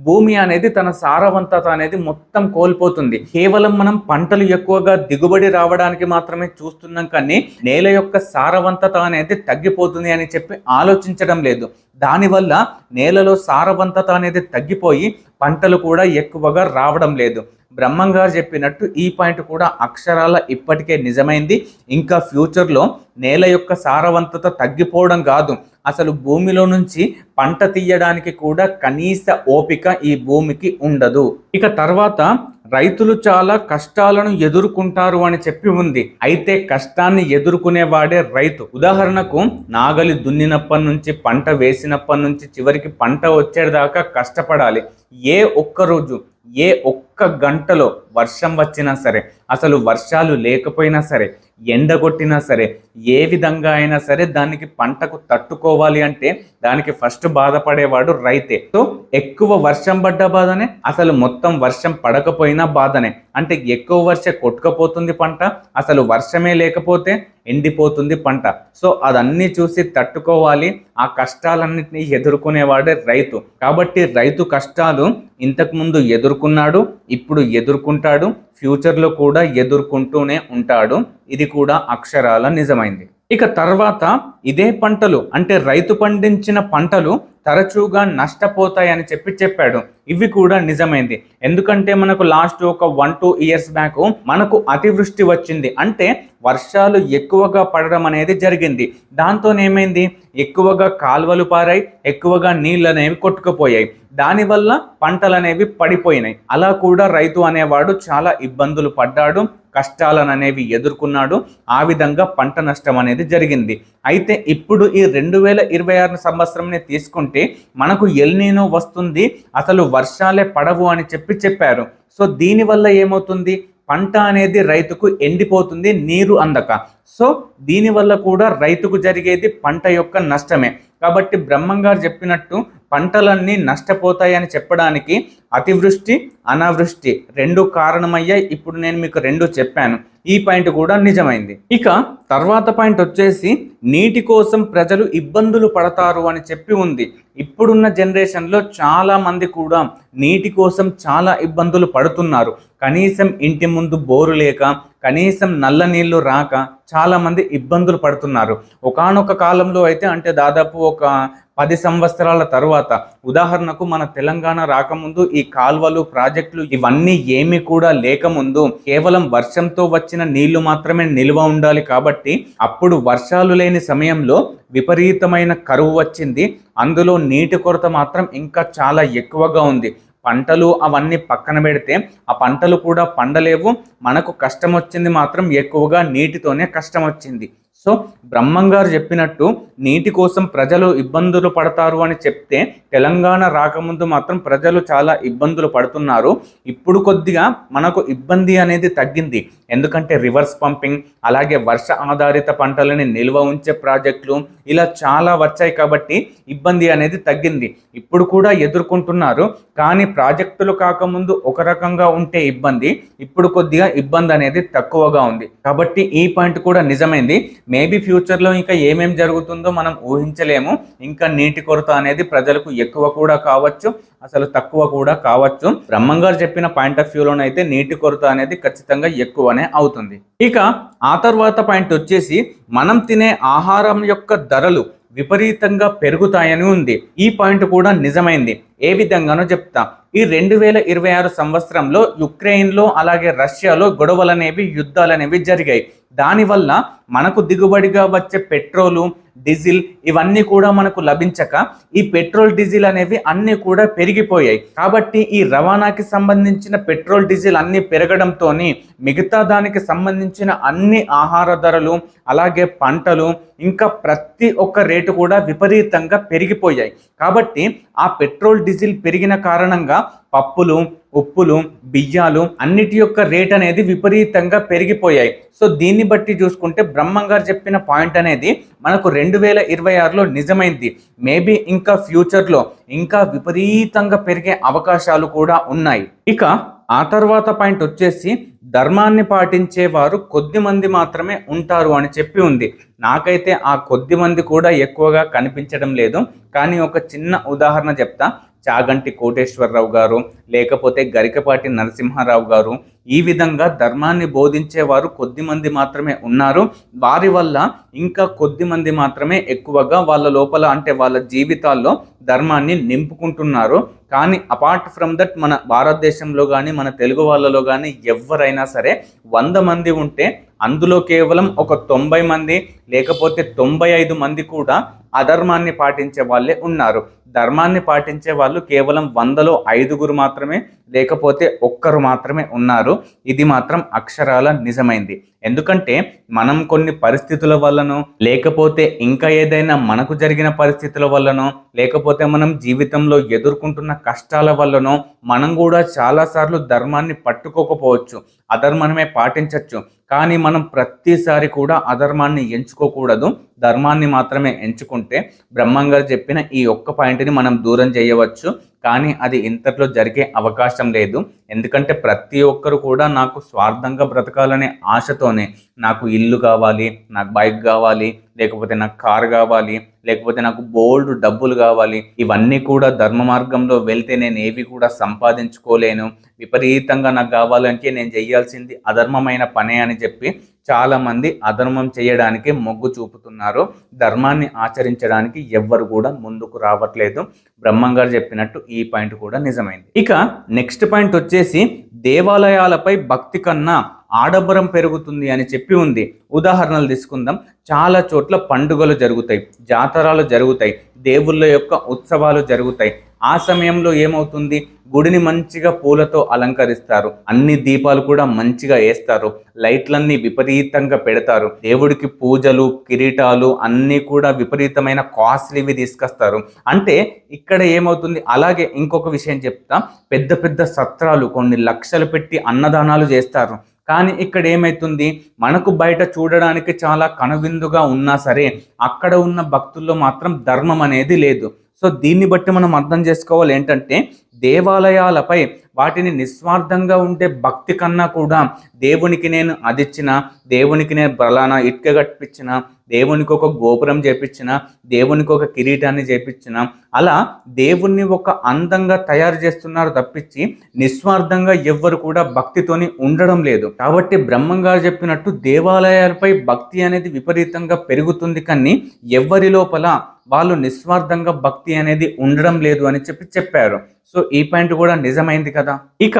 భూమి అనేది తన సారవంతత అనేది మొత్తం కోల్పోతుంది. కేవలం మనం పంటలు ఎక్కువగా దిగుబడి రావడానికి మాత్రమే చూస్తున్నాం, కానీ నేల యొక్క సారవంతత అనేది తగ్గిపోతుంది అని చెప్పి ఆలోచించడం లేదు. దానివల్ల నేలలో సారవంతత అనేది తగ్గిపోయి పంటలు కూడా ఎక్కువగా రావడం లేదు. బ్రహ్మం గారు చెప్పినట్టు ఈ పాయింట్ కూడా అక్షరాల ఇప్పటికే నిజమైంది. ఇంకా ఫ్యూచర్లో నేల యొక్క సారవంతత తగ్గిపోవడం కాదు, అసలు భూమిలో నుంచి పంట తీయడానికి కూడా కనీస ఓపిక ఈ భూమికి ఉండదు. ఇక తర్వాత రైతులు చాలా కష్టాలను ఎదుర్కొంటారు అని చెప్పి ఉంది. అయితే కష్టాన్ని ఎదుర్కొనేవాడే రైతు. ఉదాహరణకు నాగలి దున్నినప్పటి నుంచి, పంట వేసినప్పటి నుంచి చివరికి పంట వచ్చేదాకా కష్టపడాలి. ఏ ఒక్క రోజు, ఏ ఒక్క గంటలో వర్షం వచ్చినా సరే, అసలు వర్షాలు లేకపోయినా సరే, ఎండ కొట్టినా సరే, ఏ విధంగా అయినా సరే దానికి పంటకు తట్టుకోవాలి అంటే దానికి ఫస్ట్ బాధపడేవాడు రైతే. సో ఎక్కువ వర్షం పడ్డ బాధనే, అసలు మొత్తం వర్షం పడకపోయినా బాధనే. అంటే ఎక్కువ వర్షం కొట్టుకపోతుంది పంట, అసలు వర్షమే లేకపోతే ఎండిపోతుంది పంట. సో అదన్నీ చూసి తట్టుకోవాలి, ఆ కష్టాలన్నింటినీ ఎదుర్కొనేవాడే రైతు. కాబట్టి రైతు కష్టాలు ఇంతకుముందు ఎదుర్కొన్నాడు, ఇప్పుడు ఎదుర్కొంటాడు, ఫ్యూచర్లో కూడా ఎదుర్కొంటూనే ఉంటాడు. ఇది కూడా అక్షరాల నిజమైంది. ఇక తర్వాత ఇదే పంటలు అంటే రైతు పండించిన పంటలు తరచుగా నష్టపోతాయని చెప్పాడు. ఇవి కూడా నిజమైంది. ఎందుకంటే మనకు లాస్ట్ ఒక 1-2 ఇయర్స్ బ్యాక్ మనకు అతివృష్టి వచ్చింది. అంటే వర్షాలు ఎక్కువగా పడడం అనేది జరిగింది. దాంతో ఏమైంది, ఎక్కువగా కాలువలు పారాయి, ఎక్కువగా నీళ్ళు అనేవి కొట్టుకుపోయాయి. దానివల్ల పంటలు అనేవి పడిపోయినాయి. అలా కూడా రైతు అనేవాడు చాలా ఇబ్బందులు పడ్డాడు, కష్టాలను అనేవి ఎదుర్కొన్నాడు. ఆ విధంగా పంట నష్టం అనేది జరిగింది. అయితే ఇప్పుడు ఈ 2026 సంవత్సరంని తీసుకుంటే మనకు ఎల్ నీనో వస్తుంది, అసలు వర్షాలే పడవు అని చెప్పారు. సో దీనివల్ల ఏమవుతుంది, పంట అనేది రైతుకు ఎండిపోతుంది నీరు అందక. సో దీనివల్ల కూడా రైతుకు జరిగేది పంట యొక్క నష్టమే. కాబట్టి బ్రహ్మంగారు చెప్పినట్టు పంటలన్నీ నష్టపోతాయని చెప్పడానికి అతివృష్టి అనావృష్టి రెండు కారణమయ్యాయి. ఇప్పుడు నేను మీకు రెండు చెప్పాను, ఈ పాయింట్ కూడా నిజమైంది. ఇక తర్వాత పాయింట్ వచ్చేసి నీటి కోసం ప్రజలు ఇబ్బందులు పడతారు అని చెప్పి ఉంది. ఇప్పుడున్న జనరేషన్లో చాలా మంది కూడా నీటి కోసం చాలా ఇబ్బందులు పడుతున్నారు. కనీసం ఇంటి ముందు బోరు లేక, కనీసం నల్ల నీళ్లు రాక చాలా మంది ఇబ్బందులు పడుతున్నారు. ఒకానొక కాలంలో అయితే అంటే దాదాపు ఒక 10 సంవత్సరాల తర్వాత, ఉదాహరణకు మన తెలంగాణ రాకముందు ఈ కాల్వలు ప్రాజెక్టులు ఇవన్నీ ఏమీ కూడా లేకముందు కేవలం వర్షంతో వచ్చిన నీళ్లు మాత్రమే నిల్వ ఉండాలి. కాబట్టి అప్పుడు వర్షాలు లేని సమయంలో విపరీతమైన కరువు వచ్చింది. అందులో నీటి కొరత మాత్రం ఇంకా చాలా ఎక్కువగా ఉంది. పంటలు అవన్నీ పక్కన పెడితే ఆ పంటలు కూడా పండలేవు. మనకు కష్టం వచ్చింది మాత్రం ఎక్కువగా నీటితోనే కష్టం వచ్చింది. సో బ్రహ్మంగారు చెప్పినట్టు నీటి కోసం ప్రజలు ఇబ్బందులు పడతారు అని చెప్తే తెలంగాణ రాకముందు మాత్రం ప్రజలు చాలా ఇబ్బందులు పడుతున్నారు. ఇప్పుడు కొద్దిగా మనకు ఇబ్బంది అనేది తగ్గింది. ఎందుకంటే రివర్స్ పంపింగ్, అలాగే వర్ష ఆధారిత పంటలని నిల్వ ఉంచే ప్రాజెక్టులు ఇలా చాలా వచ్చాయి. కాబట్టి ఇబ్బంది అనేది తగ్గింది. ఇప్పుడు కూడా ఎదుర్కొంటున్నారు. కానీ ప్రాజెక్టులు కాకముందు ఒక రకంగా ఉంటే ఇబ్బంది, ఇప్పుడు కొద్దిగా ఇబ్బంది అనేది తక్కువగా ఉంది. కాబట్టి ఈ పాయింట్ కూడా నిజమైంది. మేబీ ఫ్యూచర్లో ఇంకా ఏమేం జరుగుతుందో మనం ఊహించలేము. ఇంకా నీటి కొరత అనేది ప్రజలకు ఎక్కువ కూడా కావచ్చు, అసలు తక్కువ కూడా కావచ్చు. బ్రహ్మంగారు చెప్పిన పాయింట్ ఆఫ్ వ్యూలోనైతే నీటి కొరత అనేది ఖచ్చితంగా ఎక్కువనే అవుతుంది. ఇక ఆ తర్వాత పాయింట్ వచ్చేసి మనం తినే ఆహారం యొక్క ధరలు విపరీతంగా పెరుగుతాయని ఉంది. ఈ పాయింట్ కూడా నిజమైంది. ఏ విధంగానో చెప్తా. ఈ 2026 సంవత్సరంలో యుక్రెయిన్లో అలాగే రష్యాలో గొడవలనేవి యుద్ధాలనేవి జరిగాయి. దానివల్ల మనకు దిగుబడిగా వచ్చే పెట్రోలు, డీజిల్ ఇవన్నీ కూడా మనకు లభించక ఈ పెట్రోల్ డీజిల్ అనేవి అన్నీ కూడా పెరిగిపోయాయి. కాబట్టి ఈ రవాణాకి సంబంధించిన పెట్రోల్ డీజిల్ అన్నీ పెరగడంతో మిగతా దానికి సంబంధించిన అన్ని ఆహార ధరలు అలాగే పంటలు ఇంకా ప్రతి ఒక్క రేటు కూడా విపరీతంగా పెరిగిపోయాయి. కాబట్టి ఆ పెట్రోల్ డీజిల్ పెరిగిన కారణంగా పప్పులు, ఉప్పులు, బియ్యాలు అన్నిటి యొక్క రేట్ అనేది విపరీతంగా పెరిగిపోయాయి. సో దీన్ని బట్టి చూసుకుంటే బ్రహ్మంగారు చెప్పిన పాయింట్ అనేది మనకు 2026లో నిజమైంది. మేబీ ఇంకా ఫ్యూచర్లో ఇంకా విపరీతంగా పెరిగే అవకాశాలు కూడా ఉన్నాయి. ఇక ఆ తర్వాత పాయింట్ వచ్చేసి ధర్మాన్ని పాటించేవారు కొద్ది మంది మాత్రమే ఉంటారు అని చెప్పి ఉంది. నాకైతే ఆ కొద్ది మంది కూడా ఎక్కువగా కనిపించడం లేదు. కానీ ఒక చిన్న ఉదాహరణ చెప్తా. చాగంటి కోటేశ్వరరావు గారు, లేకపోతే గరికపాటి నరసింహారావు గారు, ఈ విధంగా ధర్మాన్ని బోధించేవారు కొద్ది మంది మాత్రమే ఉన్నారు. వారి వల్ల ఇంకా కొద్ది మంది మాత్రమే ఎక్కువగా వాళ్ళ లోపల అంటే వాళ్ళ జీవితాల్లో ధర్మాన్ని నింపుకుంటున్నారు. కానీ అపార్ట్ ఫ్రమ్ దట్ మన భారతదేశంలో కానీ మన తెలుగు వాళ్ళలో కానీ ఎవరైనా సరే 100 మంది ఉంటే అందులో కేవలం ఒక 90 మంది లేకపోతే 95 మంది కూడా అధర్మాన్ని పాటించే వాళ్ళే ఉన్నారు. ధర్మాన్ని పాటించే వాళ్ళు కేవలం 100లో 5గురు మాత్రమే లేకపోతే 1 మాత్రమే ఉన్నారు. ఇది మాత్రం అక్షరాల నిజమైంది. ఎందుకంటే మనం కొన్ని పరిస్థితుల వల్లనో లేకపోతే ఇంకా ఏదైనా మనకు జరిగిన పరిస్థితుల వల్లనో లేకపోతే మనం జీవితంలో ఎదుర్కొంటున్న కష్టాల వల్లనో మనం కూడా చాలాసార్లు ధర్మాన్ని పట్టుకోకపోవచ్చు, అధర్మమే పాటించవచ్చు. కానీ మనం ప్రతిసారి కూడా అధర్మాన్ని ఎంచుకోకూడదు, ధర్మాన్ని మాత్రమే ఎంచుకుంటే బ్రహ్మంగారు చెప్పిన ఈ ఒక్క పాయింట్ని మనం దూరం చేయవచ్చు. కానీ అది ఇంతట్లో జరిగే అవకాశం లేదు. ఎందుకంటే ప్రతి ఒక్కరు కూడా నాకు స్వార్థంగా బ్రతకాలనే ఆశతోనే నాకు ఇల్లు కావాలి, నాకు బైక్ కావాలి, లేకపోతే నాకు కారు కావాలి, లేకపోతే నాకు బోల్డ్ డబ్బులు కావాలి, ఇవన్నీ కూడా ధర్మ మార్గంలో వెళ్తే నేను ఏవి కూడా సంపాదించుకోలేను, విపరీతంగా నాకు కావాలంటే నేను చేయాల్సింది అధర్మమైన పనే అని చెప్పి చాలామంది అధర్మం చేయడానికి మొగ్గు చూపుతున్నారు. ధర్మాన్ని ఆచరించడానికి ఎవ్వరు కూడా ముందుకు రావట్లేదు. బ్రహ్మంగారు చెప్పినట్టు ఈ పాయింట్ కూడా నిజమైంది. ఇక నెక్స్ట్ పాయింట్ వచ్చేసి దేవాలయాలపై భక్తి కన్నా ఆడంబరం పెరుగుతుంది అని చెప్పి ఉంది. ఉదాహరణలు తీసుకుందాం. చాలా చోట్ల పండుగలు జరుగుతాయి, జాతరాలు జరుగుతాయి, దేవుళ్ళ యొక్క ఉత్సవాలు జరుగుతాయి. ఆ సమయంలో ఏమవుతుంది, గుడిని మంచిగా పూలతో అలంకరిస్తారు, అన్ని దీపాలు కూడా మంచిగా వేస్తారు, లైట్లన్నీ విపరీతంగా పెడతారు, దేవుడికి పూజలు కిరీటాలు అన్నీ కూడా విపరీతమైన కాస్ట్లీవి తీసుకొస్తారు. అంటే ఇక్కడ ఏమవుతుంది, అలాగే ఇంకొక విషయం చెప్తా, పెద్ద పెద్ద సత్రాలు కొన్ని లక్షలు పెట్టి అన్నదానాలు చేస్తారు. కానీ ఇక్కడ ఏమవుతుంది, మనకు బయట చూడడానికి చాలా కనువిందుగా ఉన్నా సరే అక్కడ ఉన్న భక్తుల్లో మాత్రం ధర్మం అనేది లేదు. సో దీన్ని బట్టి మనం అర్థం చేసుకోవాలి ఏంటంటే, దేవాలయాలపై వాటిని నిస్వార్థంగా ఉండే భక్తి కన్నా కూడా దేవునికి నేను అదిచ్చిన, దేవునికి నేను బలానా ఇటుక కట్టించిన, దేవునికి ఒక గోపురం చేపించిన, దేవునికి ఒక కిరీటాన్ని చేపించిన, అలా దేవుణ్ణి ఒక అందంగా తయారు చేస్తున్నారు తప్పించి నిస్వార్థంగా ఎవ్వరు కూడా భక్తితోని ఉండడం లేదు. కాబట్టి బ్రహ్మంగారు చెప్పినట్టు దేవాలయాలపై భక్తి అనేది విపరీతంగా పెరుగుతుంది, కానీ ఎవరి లోపల వాళ్ళు నిస్వార్థంగా భక్తి అనేది ఉండడం లేదు అని చెప్పారు. సో ఈ పాయింట్ కూడా నిజమైంది కదా. ఇక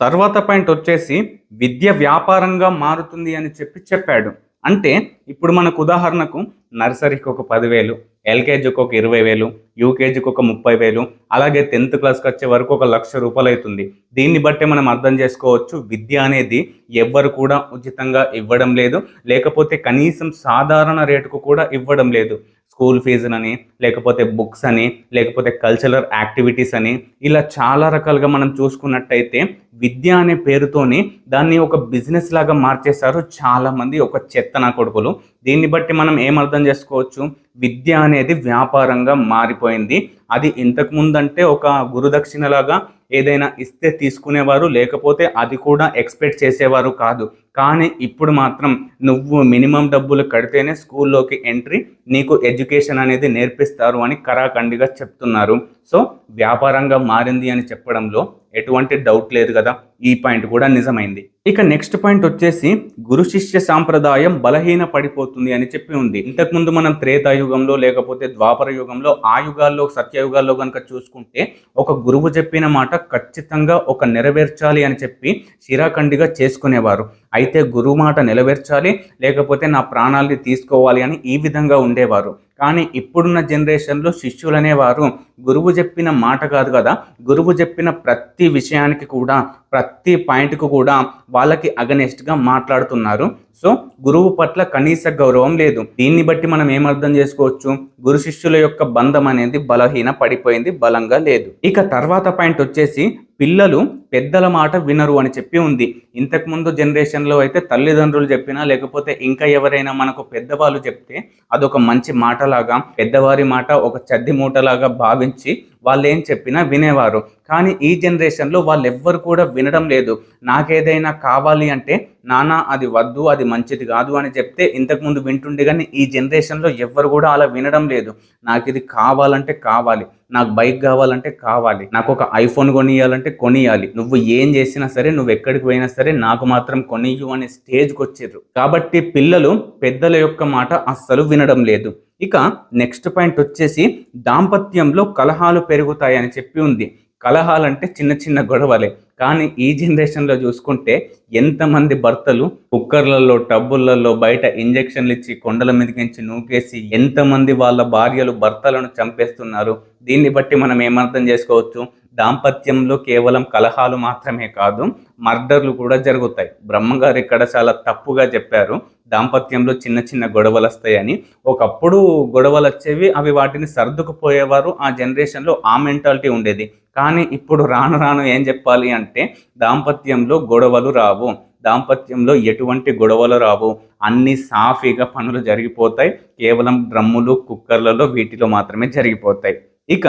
తర్వాత పాయింట్ వచ్చేసి విద్య వ్యాపారంగా మారుతుంది అని చెప్పాడు. అంటే ఇప్పుడు మనకు ఉదాహరణకు నర్సరీకి ఒక 10,000, ఎల్కేజీకి ఒక 20,000, యూకేజీకి ఒక 30,000, అలాగే 10th క్లాస్కి వచ్చే వరకు ఒక 1,00,000 రూపాయలు అవుతుంది. దీన్ని బట్టి మనం అర్థం చేసుకోవచ్చు, విద్య అనేది ఎవ్వరు కూడా ఉచితంగా ఇవ్వడం లేదు, లేకపోతే కనీసం సాధారణ రేటుకు కూడా ఇవ్వడం లేదు. స్కూల్ ఫీజులని, లేకపోతే బుక్స్ అని, లేకపోతే కల్చరల్ యాక్టివిటీస్ అని, ఇలా చాలా రకాలుగా మనం చూసుకున్నట్టయితే విద్య అనే పేరుతోని దాన్ని ఒక బిజినెస్ లాగా మార్చేశారు చాలామంది, ఒక చెత్తనా కొడుకులు. దీన్ని బట్టి మనం ఏమర్థం చేసుకోవచ్చు, విద్య అనేది వ్యాపారంగా మారిపోయింది. అది ఇంతకు ముందంటే ఒక గురుదక్షిణలాగా ఏదైనా ఇస్తే తీసుకునేవారు, లేకపోతే అది కూడా ఎక్స్పెక్ట్ చేసేవారు కాదు. కానీ ఇప్పుడు మాత్రం నువ్వు మినిమం డబ్బులు కడితేనే స్కూల్లోకి ఎంట్రీ, నీకు ఎడ్యుకేషన్ అనేది నేర్పిస్తారు అని కరాఖండిగా చెప్తున్నారు. సో వ్యాపారంగా మారింది అని చెప్పడంలో ఎటువంటి డౌట్ లేదు కదా. ఈ పాయింట్ కూడా నిజమైంది. ఇక నెక్స్ట్ పాయింట్ వచ్చేసి గురు శిష్య సాంప్రదాయం బలహీన పడిపోతుంది అని చెప్పి ఉంది. ఇంతకుముందు మనం త్రేతాయుగంలో లేకపోతే ద్వాపర యుగంలో, ఆ యుగాల్లో సత్యయుగాల్లో కనుక చూసుకుంటే ఒక గురువు చెప్పిన మాట ఖచ్చితంగా ఒక నెరవేర్చాలి అని చెప్పి శిరాఖండిగా చేసుకునేవారు. అయితే గురువు మాట నెరవేర్చాలి, లేకపోతే నా ప్రాణాల్ని తీసుకోవాలి అని ఈ విధంగా ఉండేవారు. కానీ ఇప్పుడున్న జనరేషన్లో శిష్యులు అనేవారు గురువు చెప్పిన మాట కాదు కదా, గురువు చెప్పిన ప్రతి విషయానికి కూడా, ప్రతి పాయింట్కు కూడా వాళ్ళకి అగనెస్ట్గా మాట్లాడుతున్నారు. సో గురువు పట్ల కనీస గౌరవం లేదు. దీన్ని బట్టి మనం ఏమర్థం చేసుకోవచ్చు, గురు శిష్యుల యొక్క బంధం అనేది బలహీన పడిపోయింది, బలంగా లేదు. ఇక తర్వాత పాయింట్ వచ్చేసి పిల్లలు పెద్దల మాట వినరు అని చెప్పి ఉంది. ఇంతకుముందు జనరేషన్లో అయితే తల్లిదండ్రులు చెప్పినా, లేకపోతే ఇంకా ఎవరైనా మనకు పెద్దవాళ్ళు చెప్తే అదొక మంచి మాటలాగా, పెద్దవారి మాట ఒక చద్ది మూటలాగా భావించి వాళ్ళు ఏం చెప్పినా వినేవారు. కానీ ఈ జనరేషన్లో వాళ్ళు ఎవ్వరు కూడా వినడం లేదు. నాకేదైనా కావాలి అంటే నాన్న అది వద్దు, అది మంచిది కాదు అని చెప్తే ఇంతకుముందు వింటుండే, కానీ ఈ జనరేషన్లో ఎవ్వరు కూడా అలా వినడం లేదు. నాకు ఇది కావాలంటే కావాలి, నాకు బైక్ కావాలంటే కావాలి, నాకు ఒక ఐఫోన్ కొనియాలంటే కొనియాలి, నువ్వు ఏం చేసినా సరే, నువ్వు ఎక్కడికి పోయినా సరే నాకు మాత్రం కొనియు అనే స్టేజ్కి వచ్చారు. కాబట్టి పిల్లలు పెద్దల యొక్క మాట అస్సలు వినడం లేదు. ఇక నెక్స్ట్ పాయింట్ వచ్చేసి దాంపత్యంలో కలహాలు పెరుగుతాయి అని చెప్పి ఉంది. కలహాలంటే చిన్న చిన్న గొడవలే, కానీ ఈ జనరేషన్లో చూసుకుంటే ఎంతమంది భర్తలు కుక్కర్లలో, టబ్బులలో బయట ఇంజెక్షన్లు ఇచ్చి కొండల మీదకించి నూకేసి ఎంతమంది వాళ్ళ భార్యలు భర్తలను చంపేస్తున్నారు. దీన్ని బట్టి మనం ఏమర్థం చేసుకోవచ్చు, దాంపత్యంలో కేవలం కలహాలు మాత్రమే కాదు, మర్డర్లు కూడా జరుగుతాయి. బ్రహ్మగారు ఇక్కడ చాలా తప్పుగా చెప్పారు, దాంపత్యంలో చిన్న చిన్న గొడవలు వస్తాయని. ఒకప్పుడు గొడవలు వచ్చేవి, అవి వాటిని సర్దుకుపోయేవారు. ఆ జనరేషన్లో ఆ మెంటాలిటీ ఉండేది. కానీ ఇప్పుడు రాను రాను ఏం చెప్పాలి అంటే దాంపత్యంలో గొడవలు రావు, దాంపత్యంలో ఎటువంటి గొడవలు రావు, అన్ని సాఫీగా పనులు జరిగిపోతాయి. కేవలం డ్రమ్ములు, కుక్కర్లలో వీటిలో మాత్రమే జరిగిపోతాయి. ఇక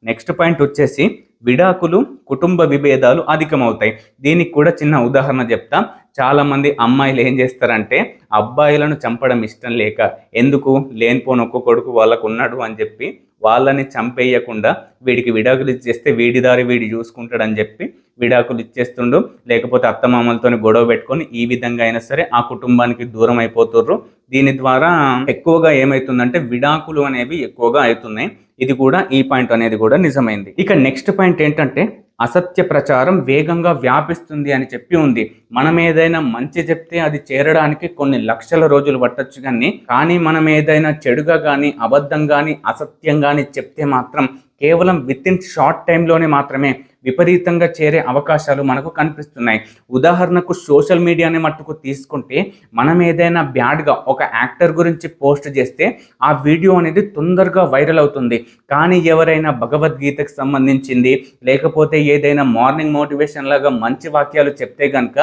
నెక్స్ట్ పాయింట్ వచ్చేసి విడాకులు, కుటుంబ విభేదాలు అధికమవుతాయి. దీనికి కూడా చిన్న ఉదాహరణ చెప్తా. చాలామంది అమ్మాయిలు ఏం చేస్తారంటే అబ్బాయిలను చంపడం ఇష్టం లేక, ఎందుకు లేనిపోని ఒక్క కొడుకు వాళ్ళకు ఉన్నాడు అని చెప్పి వాళ్ళని చంపేయకుండా వీడికి విడాకులు ఇచ్చేస్తే వీడి దారి వీడి చూసుకుంటాడని చెప్పి విడాకులు ఇచ్చేస్తుండు. లేకపోతే అత్తమామలతో గొడవ పెట్టుకొని ఈ విధంగా అయినా సరే ఆ కుటుంబానికి దూరం అయిపోతుర్రు. దీని ద్వారా ఎక్కువగా ఏమవుతుందంటే విడాకులు అనేవి ఎక్కువగా అవుతున్నాయి. ఇది కూడా ఈ పాయింట్ అనేది కూడా నిజమైంది. ఇక నెక్స్ట్ పాయింట్ ఏంటంటే అసత్య ప్రచారం వేగంగా వ్యాపిస్తుంది అని చెప్పి ఉంది. మనం ఏదైనా మంచి చెప్తే అది చేరడానికి కొన్ని లక్షల రోజులు పట్టొచ్చు కానీ మనం ఏదైనా చెడుగా కానీ, అబద్ధం కానీ, అసత్యం కానీ చెప్తే మాత్రం కేవలం విత్ ఇన్ షార్ట్ టైంలోనే మాత్రమే విపరీతంగా చేరే అవకాశాలు మనకు కనిపిస్తున్నాయి. ఉదాహరణకు సోషల్ మీడియాని మట్టుకు తీసుకుంటే మనం ఏదైనా బ్యాడ్గా ఒక యాక్టర్ గురించి పోస్ట్ చేస్తే ఆ వీడియో అనేది తొందరగా వైరల్ అవుతుంది. కానీ ఎవరైనా భగవద్గీతకు సంబంధించింది లేకపోతే ఏదైనా మార్నింగ్ మోటివేషన్ లాగా మంచి వాక్యాలు చెప్తే కనుక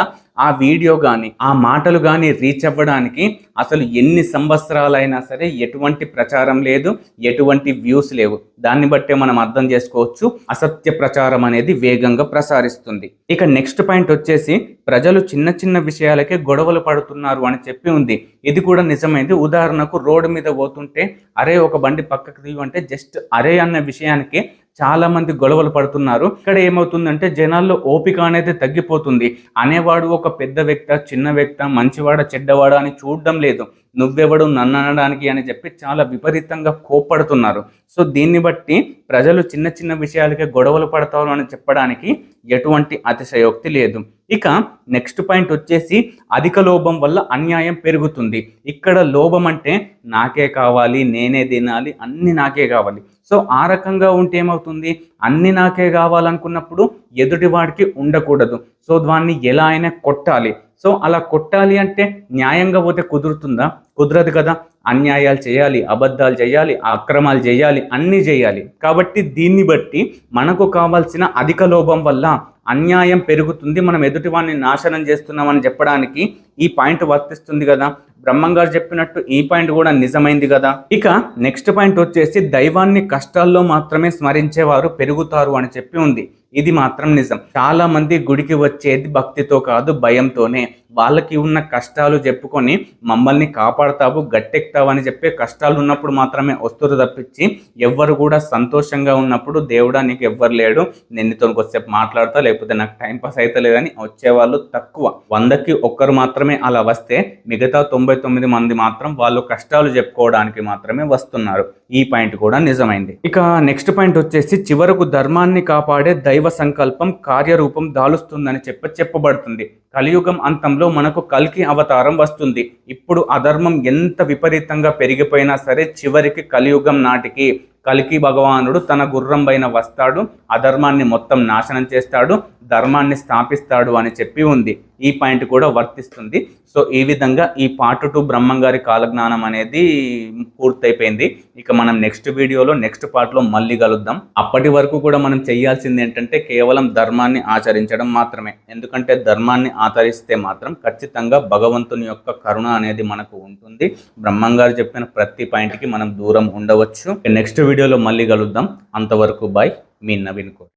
ఆ వీడియో కానీ ఆ మాటలు కానీ రీచ్ అవ్వడానికి అసలు ఎన్ని సంవత్సరాలైనా సరే ఎటువంటి ప్రచారం లేదు, ఎటువంటి వ్యూస్ లేవు. దాన్ని బట్టే మనం అర్థం చేసుకోవచ్చు అసత్య ప్రచారం అనేది వేగంగా ప్రసారిస్తుంది. ఇక నెక్స్ట్ పాయింట్ వచ్చేసి ప్రజలు చిన్న చిన్న విషయాలకే గొడవలు పడుతున్నారు అని చెప్పి ఉంది. ఇది కూడా నిజమైంది. ఉదాహరణకు రోడ్డు మీద పోతుంటే అరే ఒక బండి పక్కకు తీయు అంటే జస్ట్ అరే అన్న విషయానికి చాలా మంది గొడవలు పడుతున్నారు. ఇక్కడ ఏమవుతుందంటే జనాల్లో ఓపిక అనేది తగ్గిపోతుంది. అనేవాడు ఒక పెద్ద వ్యక్తి, చిన్న వ్యక్తి, మంచివాడ చెడ్డవాడ అని చూడడం లేదు. నువ్వెవడు నన్ను అనడానికి అని చెప్పి చాలా విపరీతంగా కోప్పడుతున్నారు. సో దీన్ని బట్టి ప్రజలు చిన్న చిన్న విషయాలకే గొడవలు పడతారు అని చెప్పడానికి ఎటువంటి అతిశయోక్తి లేదు. ఇక నెక్స్ట్ పాయింట్ వచ్చేసి అధిక లోభం వల్ల అన్యాయం పెరుగుతుంది. ఇక్కడ లోభం అంటే నాకే కావాలి, నేనే తినాలి, అన్ని నాకే కావాలి. సో ఆ రకంగా ఉంటే ఏమవుతుంది, అన్ని నాకే కావాలనుకున్నప్పుడు ఎదుటివాడికి ఉండకూడదు. సో దాన్ని ఎలా అయినా కొట్టాలి. సో అలా కొట్టాలి అంటే న్యాయంగా పోతే కుదురుతుందా? కుదరదు కదా. అన్యాయాలు చేయాలి, అబద్ధాలు చేయాలి, అక్రమాలు చేయాలి, అన్నీ చేయాలి. కాబట్టి దీన్ని బట్టి మనకు కావాల్సిన అధిక లోభం వల్ల అన్యాయం పెరుగుతుంది. మనం ఎదుటివాడిని నాశనం చేస్తున్నామని చెప్పడానికి ఈ పాయింట్ వర్తిస్తుంది కదా. బ్రహ్మం గారు చెప్పినట్టు ఈ పాయింట్ కూడా నిజమైంది కదా. ఇక నెక్స్ట్ పాయింట్ వచ్చేసి దైవాన్ని కష్టాల్లో మాత్రమే స్మరించేవారు పెరుగుతారు అని చెప్పి ఉంది. ఇది మాత్రం నిజం. చాలా మంది గుడికి వచ్చేది భక్తితో కాదు, భయంతోనే. వాళ్ళకి ఉన్న కష్టాలు చెప్పుకొని మమ్మల్ని కాపాడతావు, గట్టెక్తావు అని చెప్పే కష్టాలు ఉన్నప్పుడు మాత్రమే వస్తురు తప్పించి ఎవ్వరు కూడా సంతోషంగా ఉన్నప్పుడు దేవుడా నీకు ఎవ్వరు లేడు, నేను నీతో కొద్దిసేపు మాట్లాడతా, లేకపోతే నాకు టైంపాస్ అయితే లేదని వచ్చేవాళ్ళు తక్కువ. 100కి ఒక్కరు మాత్రమే అలా వస్తే మిగతా 99 మంది మాత్రం వాళ్ళు కష్టాలు చెప్పుకోవడానికి మాత్రమే వస్తున్నారు. ఈ పాయింట్ కూడా నిజమైంది. ఇక నెక్స్ట్ పాయింట్ వచ్చేసి చివరకు ధర్మాన్ని కాపాడే దైవ సంకల్పం కార్యరూపం దాలుస్తుందని చెప్పబడుతుంది. కలియుగం అంతంలో మనకు కల్కి అవతారం వస్తుంది. ఇప్పుడు అధర్మం ఎంత విపరీతంగా పెరిగిపోయినా సరే చివరికి కలియుగం నాటికి కల్కి భగవానుడు తన గుర్రం పైన వస్తాడు, అధర్మాన్ని మొత్తం నాశనం చేస్తాడు, ధర్మాన్ని స్థాపిస్తాడు అని చెప్పి ఉంది. ఈ పాయింట్ కూడా వర్తిస్తుంది. సో ఈ విధంగా ఈ పార్ట్ 2 బ్రహ్మంగారి కాలజ్ఞానం అనేది పూర్తయిపోయింది. ఇక మనం నెక్స్ట్ వీడియోలో నెక్స్ట్ పార్ట్లో మళ్ళీ కలుద్దాం. అప్పటి వరకు కూడా మనం చేయాల్సింది ఏంటంటే కేవలం ధర్మాన్ని ఆచరించడం మాత్రమే. ఎందుకంటే ధర్మాన్ని ఆచరిస్తే మాత్రం ఖచ్చితంగా భగవంతుని యొక్క కరుణ అనేది మనకు ఉంటుంది. బ్రహ్మంగారు చెప్పిన ప్రతి పాయింట్కి మనం దూరం ఉండవచ్చు. నెక్స్ట్ వీడియోలో మళ్ళీ కలుద్దాం. అంతవరకు బాయ్. మీ నవీన్ కోర్.